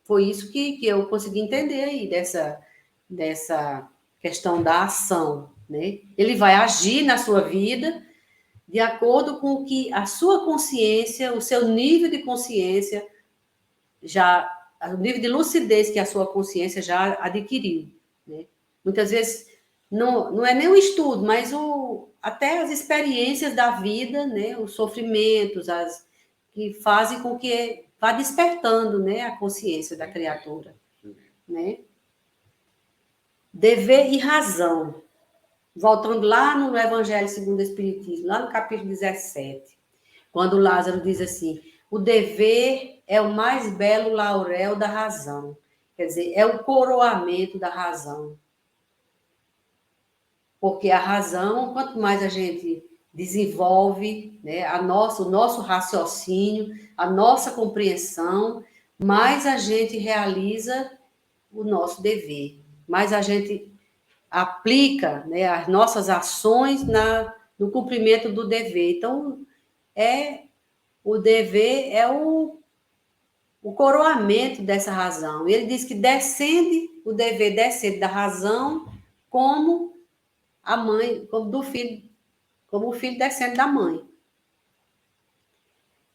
Foi isso que eu consegui entender aí dessa questão da ação, né? Ele vai agir na sua vida de acordo com o que a sua consciência, o seu nível de consciência o nível de lucidez que a sua consciência já adquiriu, né? Muitas vezes não é nem o estudo, mas até as experiências da vida, né? Os sofrimentos, que fazem com que vá despertando, né? A consciência da criatura, né? Dever e razão. Voltando lá no Evangelho segundo o Espiritismo, lá no capítulo 17, quando Lázaro diz assim: o dever é o mais belo laurel da razão. Quer dizer, é o coroamento da razão. Porque a razão, quanto mais a gente desenvolve, né, o nosso raciocínio, a nossa compreensão, mais a gente realiza o nosso dever, mais a gente aplica, né, as nossas ações no cumprimento do dever. Então, o dever é o coroamento dessa razão. E ele diz que o dever descende da razão como a mãe, como o filho descende da mãe.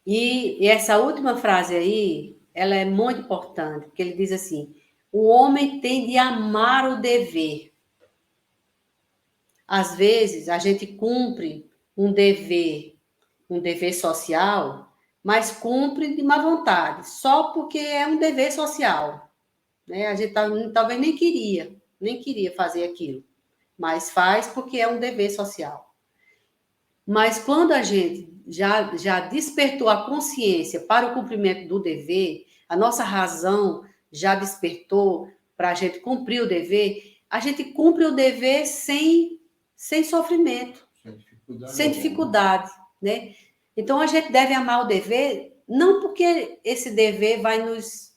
E essa última frase aí, ela é muito importante, porque ele diz assim: o homem tem de amar o dever. Às vezes, a gente cumpre um dever social, mas cumpre de má vontade, só porque é um dever social. Né? A gente talvez nem queria fazer aquilo, mas faz porque é um dever social. Mas quando a gente já despertou a consciência para o cumprimento do dever, a nossa razão já despertou para a gente cumprir o dever, a gente cumpre o dever sem sofrimento, sem dificuldade, né? Então, a gente deve amar o dever, não porque esse dever vai nos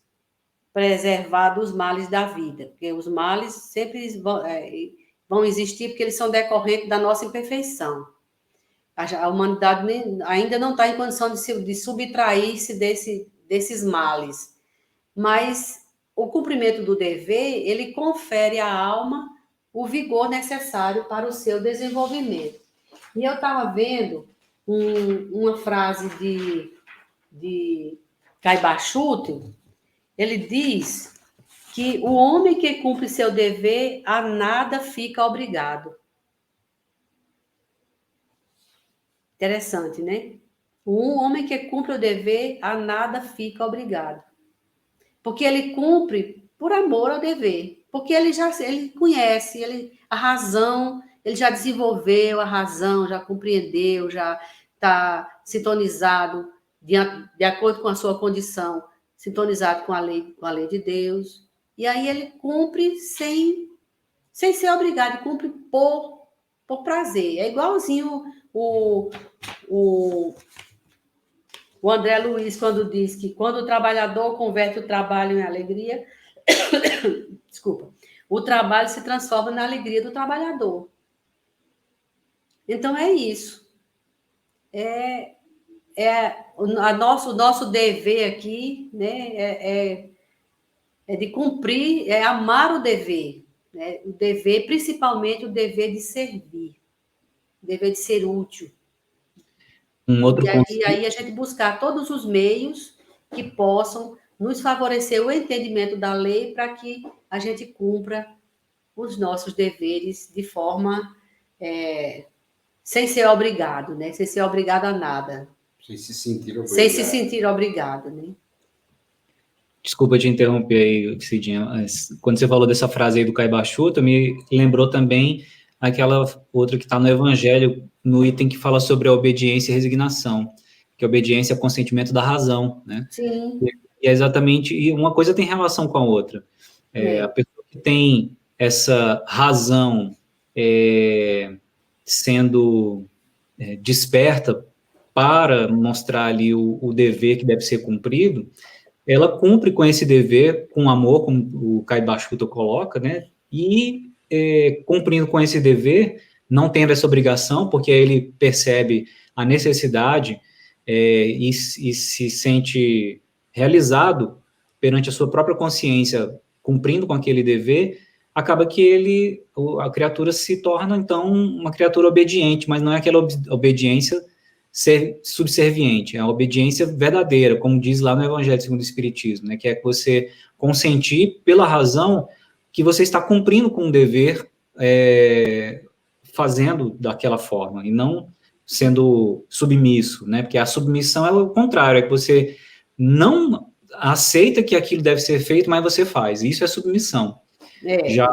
preservar dos males da vida, porque os males sempre vão existir porque eles são decorrentes da nossa imperfeição. A humanidade ainda não está em condição de subtrair-se desses males. Mas o cumprimento do dever, ele confere à alma o vigor necessário para o seu desenvolvimento. E eu estava vendo uma frase de Caibachuto. Ele diz que o homem que cumpre seu dever a nada fica obrigado. Interessante, né? Um homem que cumpre o dever a nada fica obrigado. Porque ele cumpre por amor ao dever. Porque ele conhece a razão, ele já desenvolveu a razão, já compreendeu, já está sintonizado de acordo com a sua condição, sintonizado com a lei de Deus. E aí ele cumpre sem ser obrigado, cumpre por prazer. É igualzinho o André Luiz, quando diz que quando o trabalhador converte o trabalho em alegria, desculpa, o trabalho se transforma na alegria do trabalhador. Então, é isso. O nosso dever aqui, né, é de cumprir, é amar o dever, né? O dever, principalmente o dever de servir, o dever de ser útil. E aí a gente buscar todos os meios que possam nos favorecer o entendimento da lei para que a gente cumpra os nossos deveres de forma sem ser obrigado, né? Sem ser obrigado a nada. Sem se sentir obrigado. Sem se sentir obrigado, né? Desculpa te interromper aí, Cidinha, mas quando você falou dessa frase aí do Caibachuto, me lembrou também aquela outra que está no Evangelho, no item que fala sobre a obediência e resignação, que a obediência é o consentimento da razão, né? Sim. E é exatamente, e uma coisa tem relação com a outra. A pessoa que tem essa razão sendo desperta para mostrar ali o dever que deve ser cumprido, ela cumpre com esse dever com amor, como o Caibachuto coloca, né? E cumprindo com esse dever, não tendo essa obrigação, porque ele percebe a necessidade e se sente realizado perante a sua própria consciência, cumprindo com aquele dever, acaba que a criatura se torna, então, uma criatura obediente, mas não é aquela obediência subserviente, é a obediência verdadeira, como diz lá no Evangelho segundo o Espiritismo, né, que é você consentir pela razão que você está cumprindo com o dever, fazendo daquela forma, e não sendo submisso, né, porque a submissão é o contrário, é que você não aceita que aquilo deve ser feito, mas você faz, isso é submissão. Já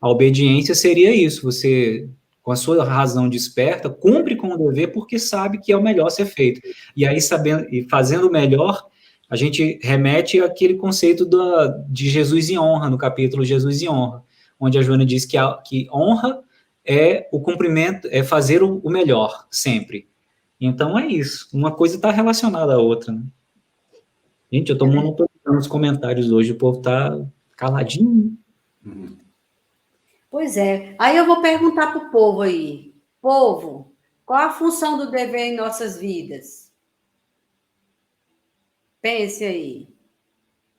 a obediência seria isso, você, com a sua razão desperta, cumpre com o dever porque sabe que é o melhor ser feito. E aí, sabendo e fazendo o melhor, a gente remete àquele conceito de Jesus em honra, no capítulo Jesus em honra, onde a Joana diz que honra é o cumprimento, é fazer o melhor, sempre. Então, é isso. Uma coisa está relacionada à outra, né? Gente, eu estou monopolizando os comentários hoje, o povo está caladinho. Pois é. Aí eu vou perguntar para o povo aí. Povo, qual a função do dever em nossas vidas? Pense aí.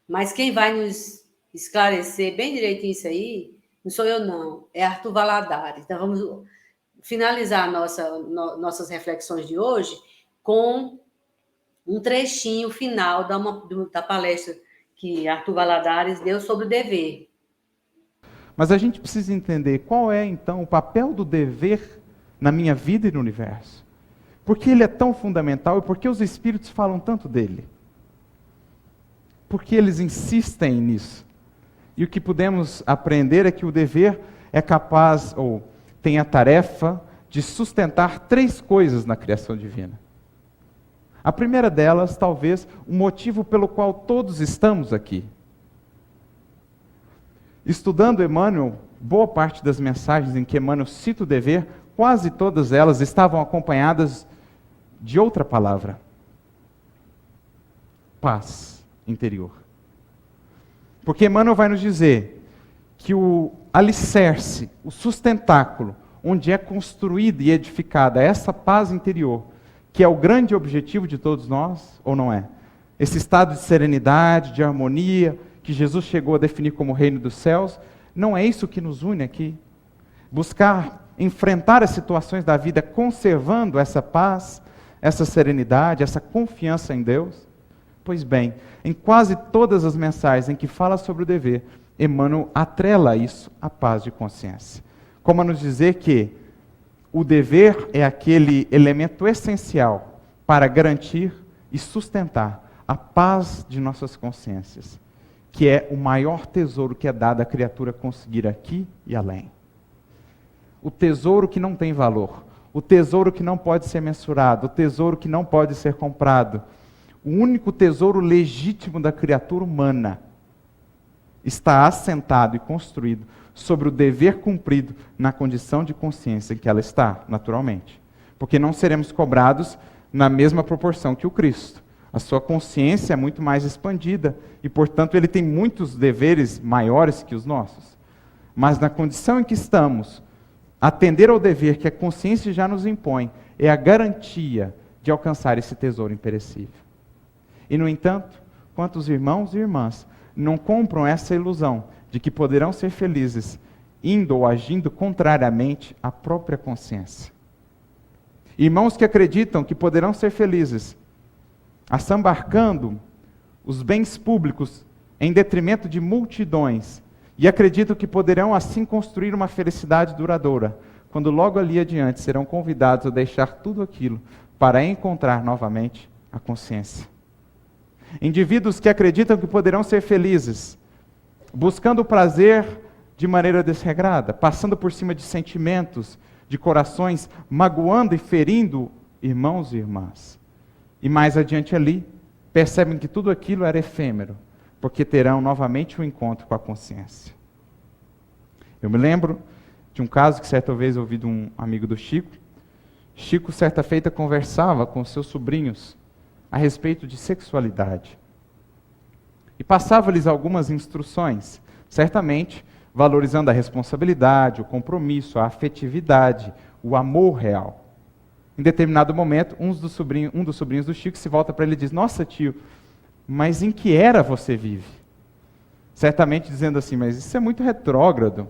Mas quem vai nos esclarecer bem direitinho isso aí, não sou eu, não. É Arthur Valadares. Então, vamos finalizar nossas reflexões de hoje com um trechinho final da palestra que Arthur Valadares deu sobre o dever. Mas a gente precisa entender qual é, então, o papel do dever na minha vida e no universo. Por que ele é tão fundamental e por que os espíritos falam tanto dele? Por que eles insistem nisso? E o que podemos aprender é que o dever é capaz, ou tem a tarefa, de sustentar 3 coisas na criação divina. A primeira delas, talvez, o motivo pelo qual todos estamos aqui. Estudando Emmanuel, boa parte das mensagens em que Emmanuel cita o dever, quase todas elas estavam acompanhadas de outra palavra: paz interior. Porque Emmanuel vai nos dizer que o alicerce, o sustentáculo, onde é construída e edificada essa paz interior, que é o grande objetivo de todos nós, ou não é? Esse estado de serenidade, de harmonia, que Jesus chegou a definir como o reino dos céus, não é isso que nos une aqui? Buscar enfrentar as situações da vida conservando essa paz, essa serenidade, essa confiança em Deus? Pois bem, em quase todas as mensagens em que fala sobre o dever, Emmanuel atrela a isso a paz de consciência. Como a nos dizer que o dever é aquele elemento essencial para garantir e sustentar a paz de nossas consciências, que é o maior tesouro que é dado à criatura conseguir aqui e além. O tesouro que não tem valor, o tesouro que não pode ser mensurado, o tesouro que não pode ser comprado, o único tesouro legítimo da criatura humana está assentado e construído sobre o dever cumprido na condição de consciência em que ela está, naturalmente. Porque não seremos cobrados na mesma proporção que o Cristo. A sua consciência é muito mais expandida e, portanto, ele tem muitos deveres maiores que os nossos. Mas na condição em que estamos, atender ao dever que a consciência já nos impõe é a garantia de alcançar esse tesouro imperecível. E, no entanto, quantos irmãos e irmãs não compram essa ilusão de que poderão ser felizes indo ou agindo contrariamente à própria consciência? Irmãos que acreditam que poderão ser felizes assambarcando os bens públicos em detrimento de multidões e acreditam que poderão assim construir uma felicidade duradoura, quando logo ali adiante serão convidados a deixar tudo aquilo para encontrar novamente a consciência. Indivíduos que acreditam que poderão ser felizes, buscando o prazer de maneira desregrada, passando por cima de sentimentos, de corações, magoando e ferindo irmãos e irmãs. E mais adiante ali, percebem que tudo aquilo era efêmero, porque terão novamente um encontro com a consciência. Eu me lembro de um caso que certa vez ouvi de um amigo do Chico. Chico, certa feita, conversava com seus sobrinhos a respeito de sexualidade. E passava-lhes algumas instruções, certamente valorizando a responsabilidade, o compromisso, a afetividade, o amor real. Em determinado momento, um dos sobrinhos do Chico se volta para ele e diz: "Nossa, tio, mas em que era você vive?" Certamente dizendo assim: "Mas isso é muito retrógrado."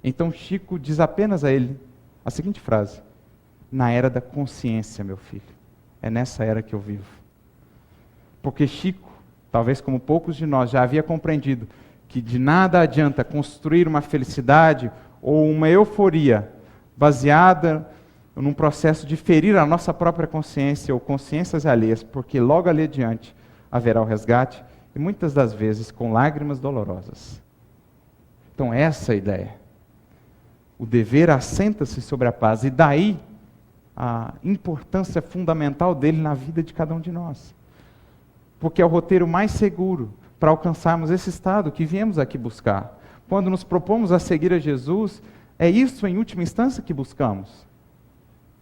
Então Chico diz apenas a ele a seguinte frase: "Na era da consciência, meu filho. É nessa era que eu vivo." Porque Chico, talvez como poucos de nós, já havia compreendido que de nada adianta construir uma felicidade ou uma euforia baseada num processo de ferir a nossa própria consciência ou consciências alheias, porque logo ali adiante haverá o resgate, e muitas das vezes com lágrimas dolorosas. Então essa é a ideia. O dever assenta-se sobre a paz, e daí a importância fundamental dele na vida de cada um de nós. Porque é o roteiro mais seguro para alcançarmos esse estado que viemos aqui buscar. Quando nos propomos a seguir a Jesus, é isso em última instância que buscamos.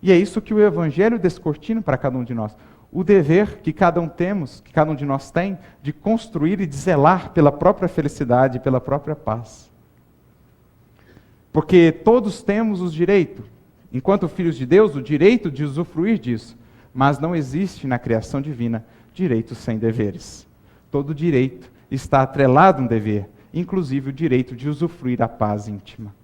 E é isso que o Evangelho descortina para cada um de nós. O dever que cada um de nós tem, de construir e de zelar pela própria felicidade, pela própria paz. Porque todos temos o direito, enquanto filhos de Deus, o direito de usufruir disso. Mas não existe na criação divina direito sem deveres. Todo direito está atrelado a um dever, inclusive o direito de usufruir a paz íntima.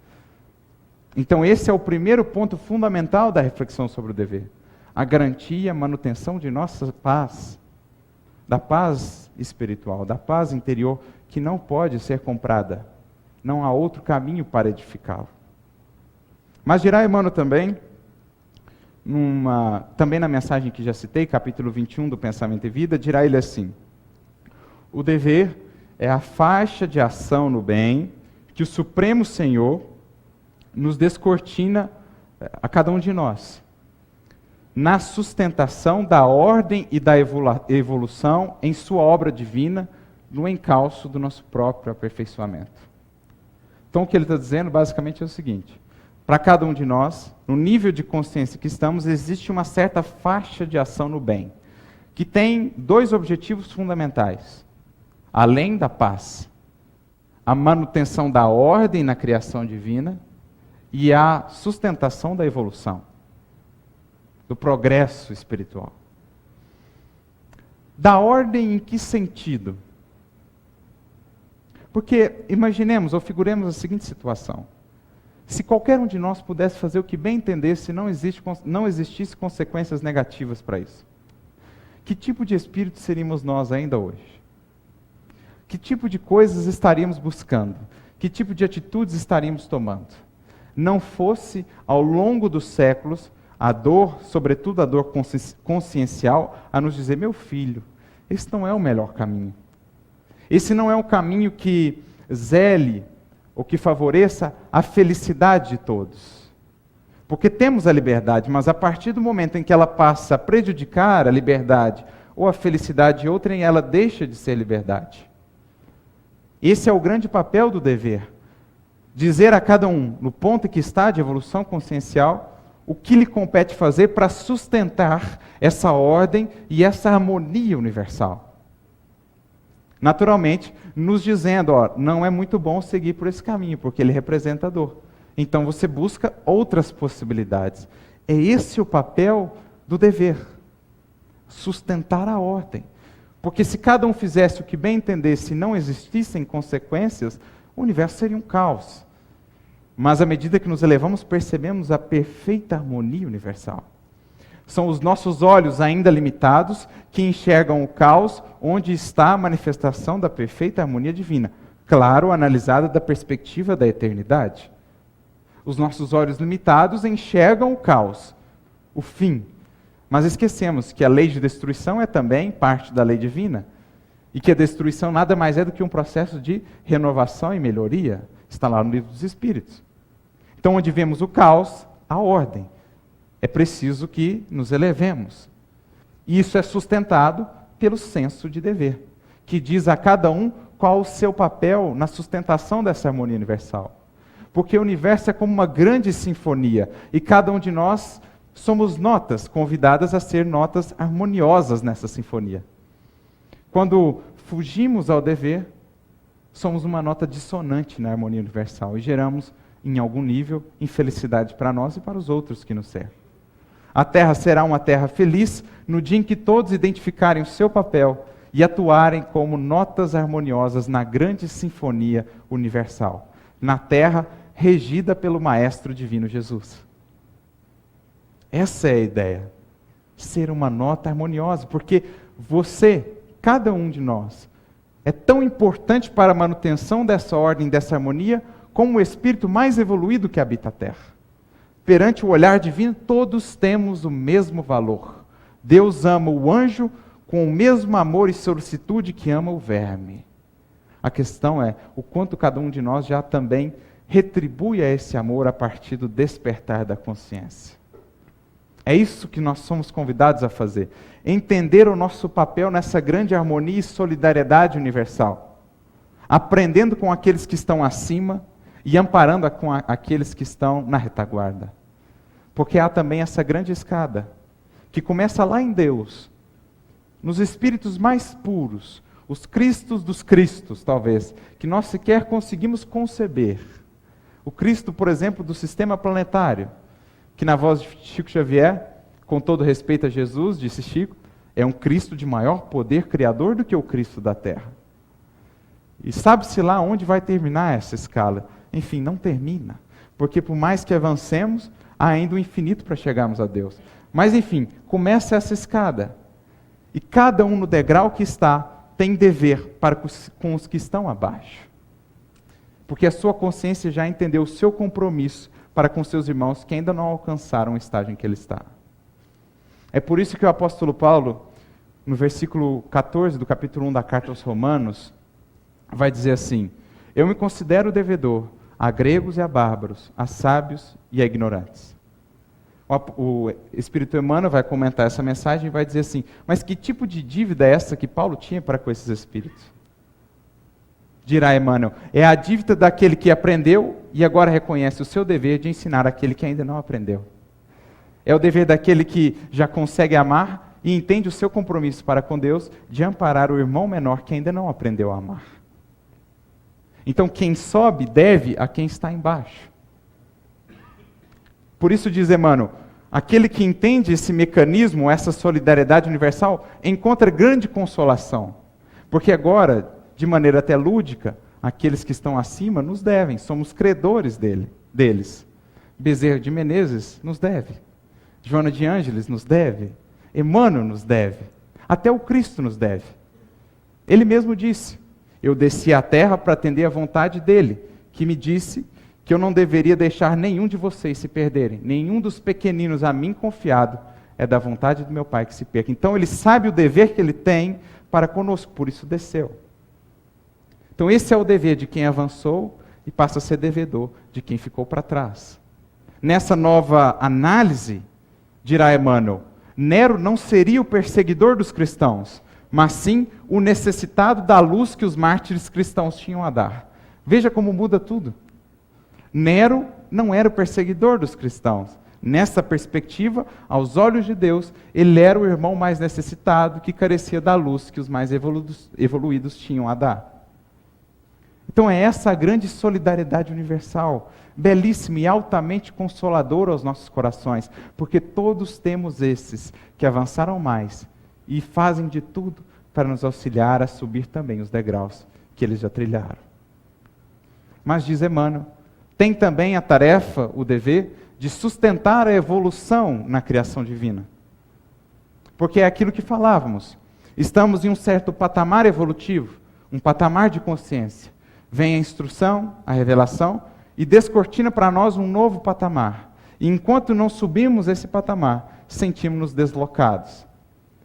Então esse é o primeiro ponto fundamental da reflexão sobre o dever. A garantia e a manutenção de nossa paz, da paz espiritual, da paz interior, que não pode ser comprada. Não há outro caminho para edificá-lo. Mas dirá Emmanuel também, também na mensagem que já citei, capítulo 21 do Pensamento e Vida, dirá ele assim: o dever é a faixa de ação no bem que o Supremo Senhor nos descortina a cada um de nós, na sustentação da ordem e da evolução em sua obra divina, no encalço do nosso próprio aperfeiçoamento. Então o que ele está dizendo basicamente é o seguinte: para cada um de nós, no nível de consciência que estamos, existe uma certa faixa de ação no bem, que tem dois objetivos fundamentais, além da paz: a manutenção da ordem na criação divina e a sustentação da evolução, do progresso espiritual. Da ordem em que sentido? Porque imaginemos ou figuremos a seguinte situação. Se qualquer um de nós pudesse fazer o que bem entendesse, não existisse consequências negativas para isso. Que tipo de espírito seríamos nós ainda hoje? Que tipo de coisas estaríamos buscando? Que tipo de atitudes estaríamos tomando? Não fosse, ao longo dos séculos, a dor, sobretudo a dor consciencial, a nos dizer, meu filho, esse não é o melhor caminho. Esse não é um caminho que zele ou que favoreça a felicidade de todos. Porque temos a liberdade, mas a partir do momento em que ela passa a prejudicar a liberdade ou a felicidade de outrem, ela deixa de ser liberdade. Esse é o grande papel do dever. Dizer a cada um, no ponto em que está de evolução consciencial, o que lhe compete fazer para sustentar essa ordem e essa harmonia universal. Naturalmente, nos dizendo, não é muito bom seguir por esse caminho, porque ele representa a dor. Então você busca outras possibilidades. É esse o papel do dever. Sustentar a ordem. Porque se cada um fizesse o que bem entendesse e não existissem consequências, o universo seria um caos. Mas à medida que nos elevamos, percebemos a perfeita harmonia universal. São os nossos olhos ainda limitados que enxergam o caos onde está a manifestação da perfeita harmonia divina. Claro, analisada da perspectiva da eternidade. Os nossos olhos limitados enxergam o caos, o fim. Mas esquecemos que a lei de destruição é também parte da lei divina. E que a destruição nada mais é do que um processo de renovação e melhoria. Está lá no livro dos Espíritos. Então, onde vemos o caos, a ordem. É preciso que nos elevemos. E isso é sustentado pelo senso de dever, que diz a cada um qual o seu papel na sustentação dessa harmonia universal. Porque o universo é como uma grande sinfonia, e cada um de nós somos notas convidadas a ser notas harmoniosas nessa sinfonia. Quando fugimos ao dever, somos uma nota dissonante na harmonia universal e geramos, em algum nível, infelicidade para nós e para os outros que nos servem. A Terra será uma terra feliz no dia em que todos identificarem o seu papel e atuarem como notas harmoniosas na grande sinfonia universal. Na Terra, regida pelo Maestro Divino Jesus. Essa é a ideia. Ser uma nota harmoniosa, porque você, cada um de nós, é tão importante para a manutenção dessa ordem, dessa harmonia, como o espírito mais evoluído que habita a Terra. Perante o olhar divino, todos temos o mesmo valor. Deus ama o anjo com o mesmo amor e solicitude que ama o verme. A questão é o quanto cada um de nós já também retribui a esse amor a partir do despertar da consciência. É isso que nós somos convidados a fazer. Entender o nosso papel nessa grande harmonia e solidariedade universal. Aprendendo com aqueles que estão acima e amparando com aqueles que estão na retaguarda. Porque há também essa grande escada, que começa lá em Deus, nos espíritos mais puros, os Cristos dos Cristos, talvez, que nós sequer conseguimos conceber. O Cristo, por exemplo, do sistema planetário, que na voz de Chico Xavier, com todo respeito a Jesus, disse Chico, é um Cristo de maior poder criador do que o Cristo da Terra. E sabe-se lá onde vai terminar essa escala? Enfim, não termina. Porque por mais que avancemos, há ainda o infinito para chegarmos a Deus. Mas enfim, começa essa escada. E cada um no degrau que está, tem dever para com os que estão abaixo. Porque a sua consciência já entendeu o seu compromisso para com seus irmãos que ainda não alcançaram o estágio em que ele está. É por isso que o apóstolo Paulo, no versículo 14 do capítulo 1 da carta aos Romanos, vai dizer assim: eu me considero devedor a gregos e a bárbaros, a sábios e a ignorantes. O Espírito Emmanuel vai comentar essa mensagem e vai dizer assim: mas que tipo de dívida é essa que Paulo tinha para com esses espíritos? Dirá Emmanuel: é a dívida daquele que aprendeu e agora reconhece o seu dever de ensinar aquele que ainda não aprendeu. É o dever daquele que já consegue amar e entende o seu compromisso para com Deus de amparar o irmão menor que ainda não aprendeu a amar. Então quem sobe deve a quem está embaixo. por isso diz Emmanuel, aquele que entende esse mecanismo, essa solidariedade universal, encontra grande consolação. Porque agora, de maneira até lúdica, aqueles que estão acima nos devem, somos credores deles. Bezerra de Menezes nos deve, Joana de Ângeles nos deve, Emmanuel nos deve, até o Cristo nos deve. Ele mesmo disse, eu desci à terra para atender à vontade dele, que me disse que eu não deveria deixar nenhum de vocês se perderem, nenhum dos pequeninos a mim confiado é da vontade do meu Pai que se perca. Então ele sabe o dever que ele tem para conosco, por isso desceu. Então esse é o dever de quem avançou e passa a ser devedor de quem ficou para trás. Nessa nova análise, dirá Emmanuel, Nero não seria o perseguidor dos cristãos, mas sim o necessitado da luz que os mártires cristãos tinham a dar. Veja como muda tudo. Nero não era o perseguidor dos cristãos. Nessa perspectiva, aos olhos de Deus, ele era o irmão mais necessitado que carecia da luz que os mais evoluídos tinham a dar. Então é essa a grande solidariedade universal, belíssima e altamente consoladora aos nossos corações, porque todos temos esses que avançaram mais e fazem de tudo para nos auxiliar a subir também os degraus que eles já trilharam. Mas diz Emmanuel, tem também a tarefa, o dever, de sustentar a evolução na criação divina. Porque é aquilo que falávamos. Estamos em um certo patamar evolutivo, um patamar de consciência. Vem a instrução, a revelação, e descortina para nós um novo patamar. E enquanto não subimos esse patamar, sentimos-nos deslocados.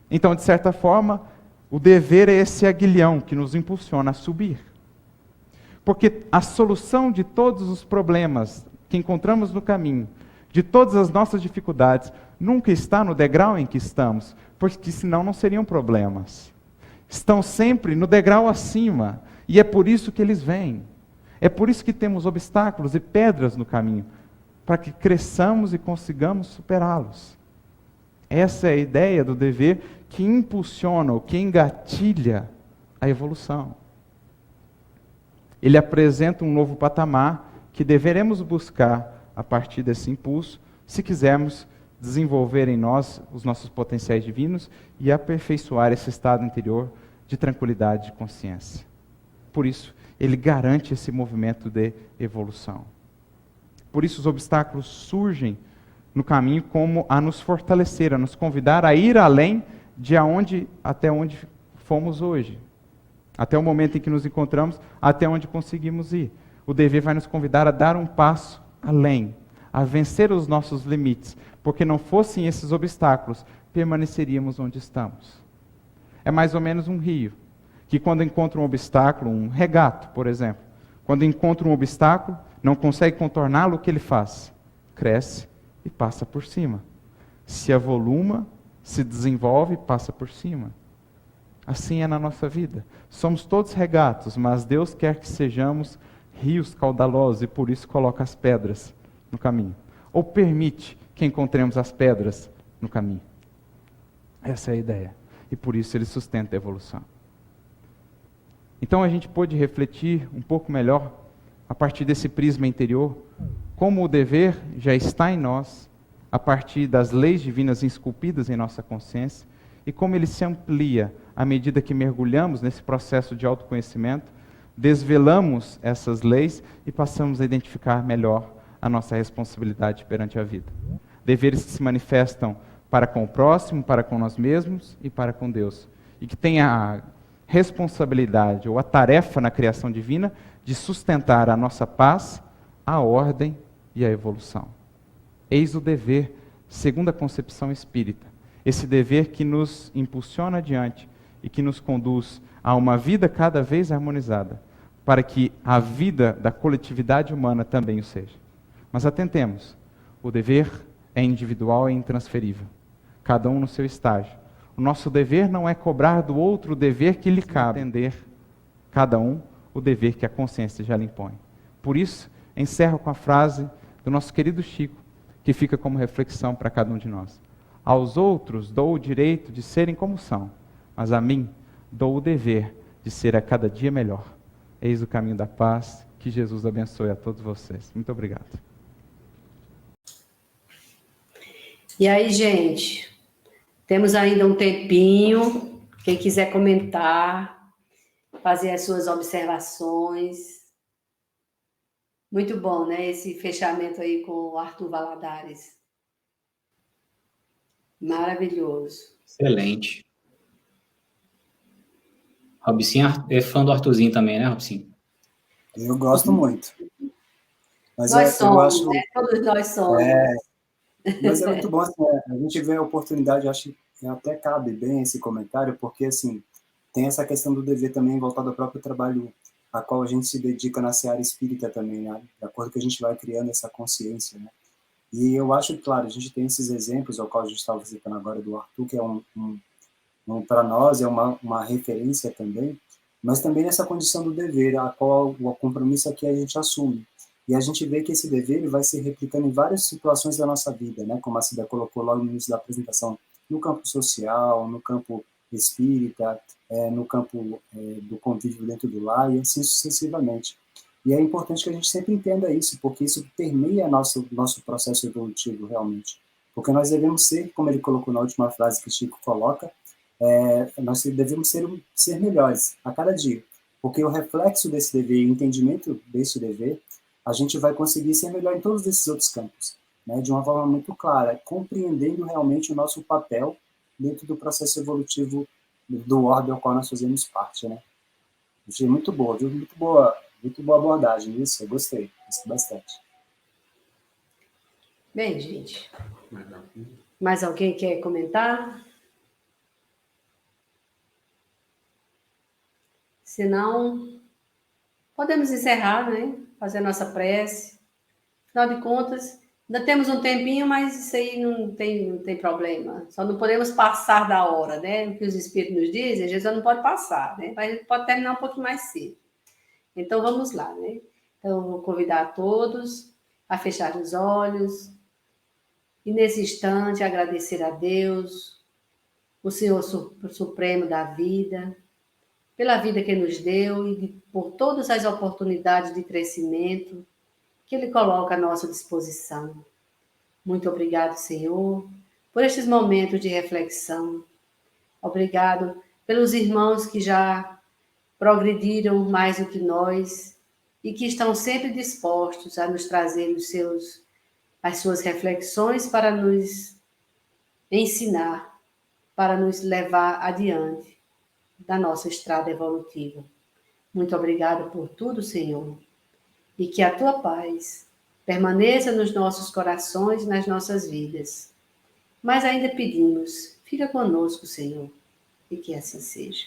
Então, de certa forma, o dever é esse aguilhão que nos impulsiona a subir. Porque a solução de todos os problemas que encontramos no caminho, de todas as nossas dificuldades, nunca está no degrau em que estamos, porque senão não seriam problemas. Estão sempre no degrau acima, e é por isso que eles vêm. É por isso que temos obstáculos e pedras no caminho, para que cresçamos e consigamos superá-los. Essa é a ideia do dever que impulsiona, ou que engatilha a evolução. Ele apresenta um novo patamar que deveremos buscar a partir desse impulso, se quisermos desenvolver em nós os nossos potenciais divinos e aperfeiçoar esse estado interior de tranquilidade de consciência. Por isso, ele garante esse movimento de evolução. Por isso, os obstáculos surgem no caminho como a nos fortalecer, a nos convidar a ir além de até onde fomos hoje. Até o momento em que nos encontramos, até onde conseguimos ir. O dever vai nos convidar a dar um passo além, a vencer os nossos limites, porque não fossem esses obstáculos, permaneceríamos onde estamos. É mais ou menos um rio, que quando encontra um obstáculo, um regato, por exemplo, quando encontra um obstáculo, não consegue contorná-lo, o que ele faz? Cresce e passa por cima. Se avoluma, se desenvolve e passa por cima. Assim é na nossa vida. Somos todos regatos, mas Deus quer que sejamos rios caudalosos e por isso coloca as pedras no caminho. Ou permite que encontremos as pedras no caminho. Essa é a ideia. E por isso ele sustenta a evolução. Então a gente pôde refletir um pouco melhor, a partir desse prisma interior, como o dever já está em nós, a partir das leis divinas esculpidas em nossa consciência, e como ele se amplia à medida que mergulhamos nesse processo de autoconhecimento, desvelamos essas leis e passamos a identificar melhor a nossa responsabilidade perante a vida. Deveres que se manifestam para com o próximo, para com nós mesmos e para com Deus. E que tem a responsabilidade ou a tarefa na criação divina de sustentar a nossa paz, a ordem e a evolução. Eis o dever, segundo a concepção espírita. Esse dever que nos impulsiona adiante e que nos conduz a uma vida cada vez harmonizada, para que a vida da coletividade humana também o seja. Mas atentemos, o dever é individual e intransferível, cada um no seu estágio. O nosso dever não é cobrar do outro o dever que lhe cabe, entender cada um o dever que a consciência já lhe impõe. Por isso, encerro com a frase do nosso querido Chico, que fica como reflexão para cada um de nós. Aos outros dou o direito de serem como são, mas a mim dou o dever de ser a cada dia melhor. Eis o caminho da paz, que Jesus abençoe a todos vocês. Muito obrigado. E aí, gente, temos ainda um tempinho. Quem quiser comentar, fazer as suas observações. Muito bom, né? Esse fechamento aí com o Arthur Valadares. Maravilhoso. Excelente. Robicinho é fã do Arthurzinho também, né, Robicinho? Eu gosto muito. Mas Nós eu somos, acho, né? Todos nós somos. mas é muito bom, assim, a gente vê a oportunidade, eu acho que até cabe bem esse comentário, porque, assim, tem essa questão do dever também voltado ao próprio trabalho, a qual a gente se dedica na seara espírita também, né? De acordo que a gente vai criando essa consciência, né? E eu acho, claro, a gente tem esses exemplos, ao qual a gente estava visitando agora do Arthur, que é para nós é uma referência também, mas também nessa condição do dever, a qual o compromisso aqui a gente assume. E a gente vê que esse dever ele vai se replicando em várias situações da nossa vida, né? Como a Cida colocou logo no início da apresentação, no campo social, no campo espírita, no campo do convívio dentro do lar, e assim sucessivamente. E é importante que a gente sempre entenda isso, porque isso permeia nosso processo evolutivo, realmente. Porque nós devemos ser, como ele colocou na última frase que o Chico coloca, nós devemos ser melhores a cada dia. Porque o reflexo desse dever, o entendimento desse dever, a gente vai conseguir ser melhor em todos esses outros campos, né, de uma forma muito clara, compreendendo realmente o nosso papel dentro do processo evolutivo do orbe ao qual nós fazemos parte, né. Achei muito boa, viu? Muito boa abordagem, isso, eu gostei bastante. Bem, gente, mais alguém quer comentar? Se não, podemos encerrar, né? Fazer a nossa prece. Afinal de contas, ainda temos um tempinho, mas isso aí não tem problema. Só não podemos passar da hora, né? O que os Espíritos nos dizem, Jesus não pode passar, né? Mas a gente pode terminar um pouquinho mais cedo. Então, vamos lá, né? Então, eu vou convidar a todos a fechar os olhos e, nesse instante, agradecer a Deus, o Senhor Supremo da vida, pela vida que nos deu e por todas as oportunidades de crescimento que Ele coloca à nossa disposição. Muito obrigado, Senhor, por estes momentos de reflexão. Obrigado pelos irmãos que já progrediram mais do que nós e que estão sempre dispostos a nos trazer as suas reflexões para nos ensinar, para nos levar adiante da nossa estrada evolutiva. Muito obrigado por tudo, Senhor, e que a tua paz permaneça nos nossos corações e nas nossas vidas. Mas ainda pedimos, fica conosco, Senhor, e que assim seja.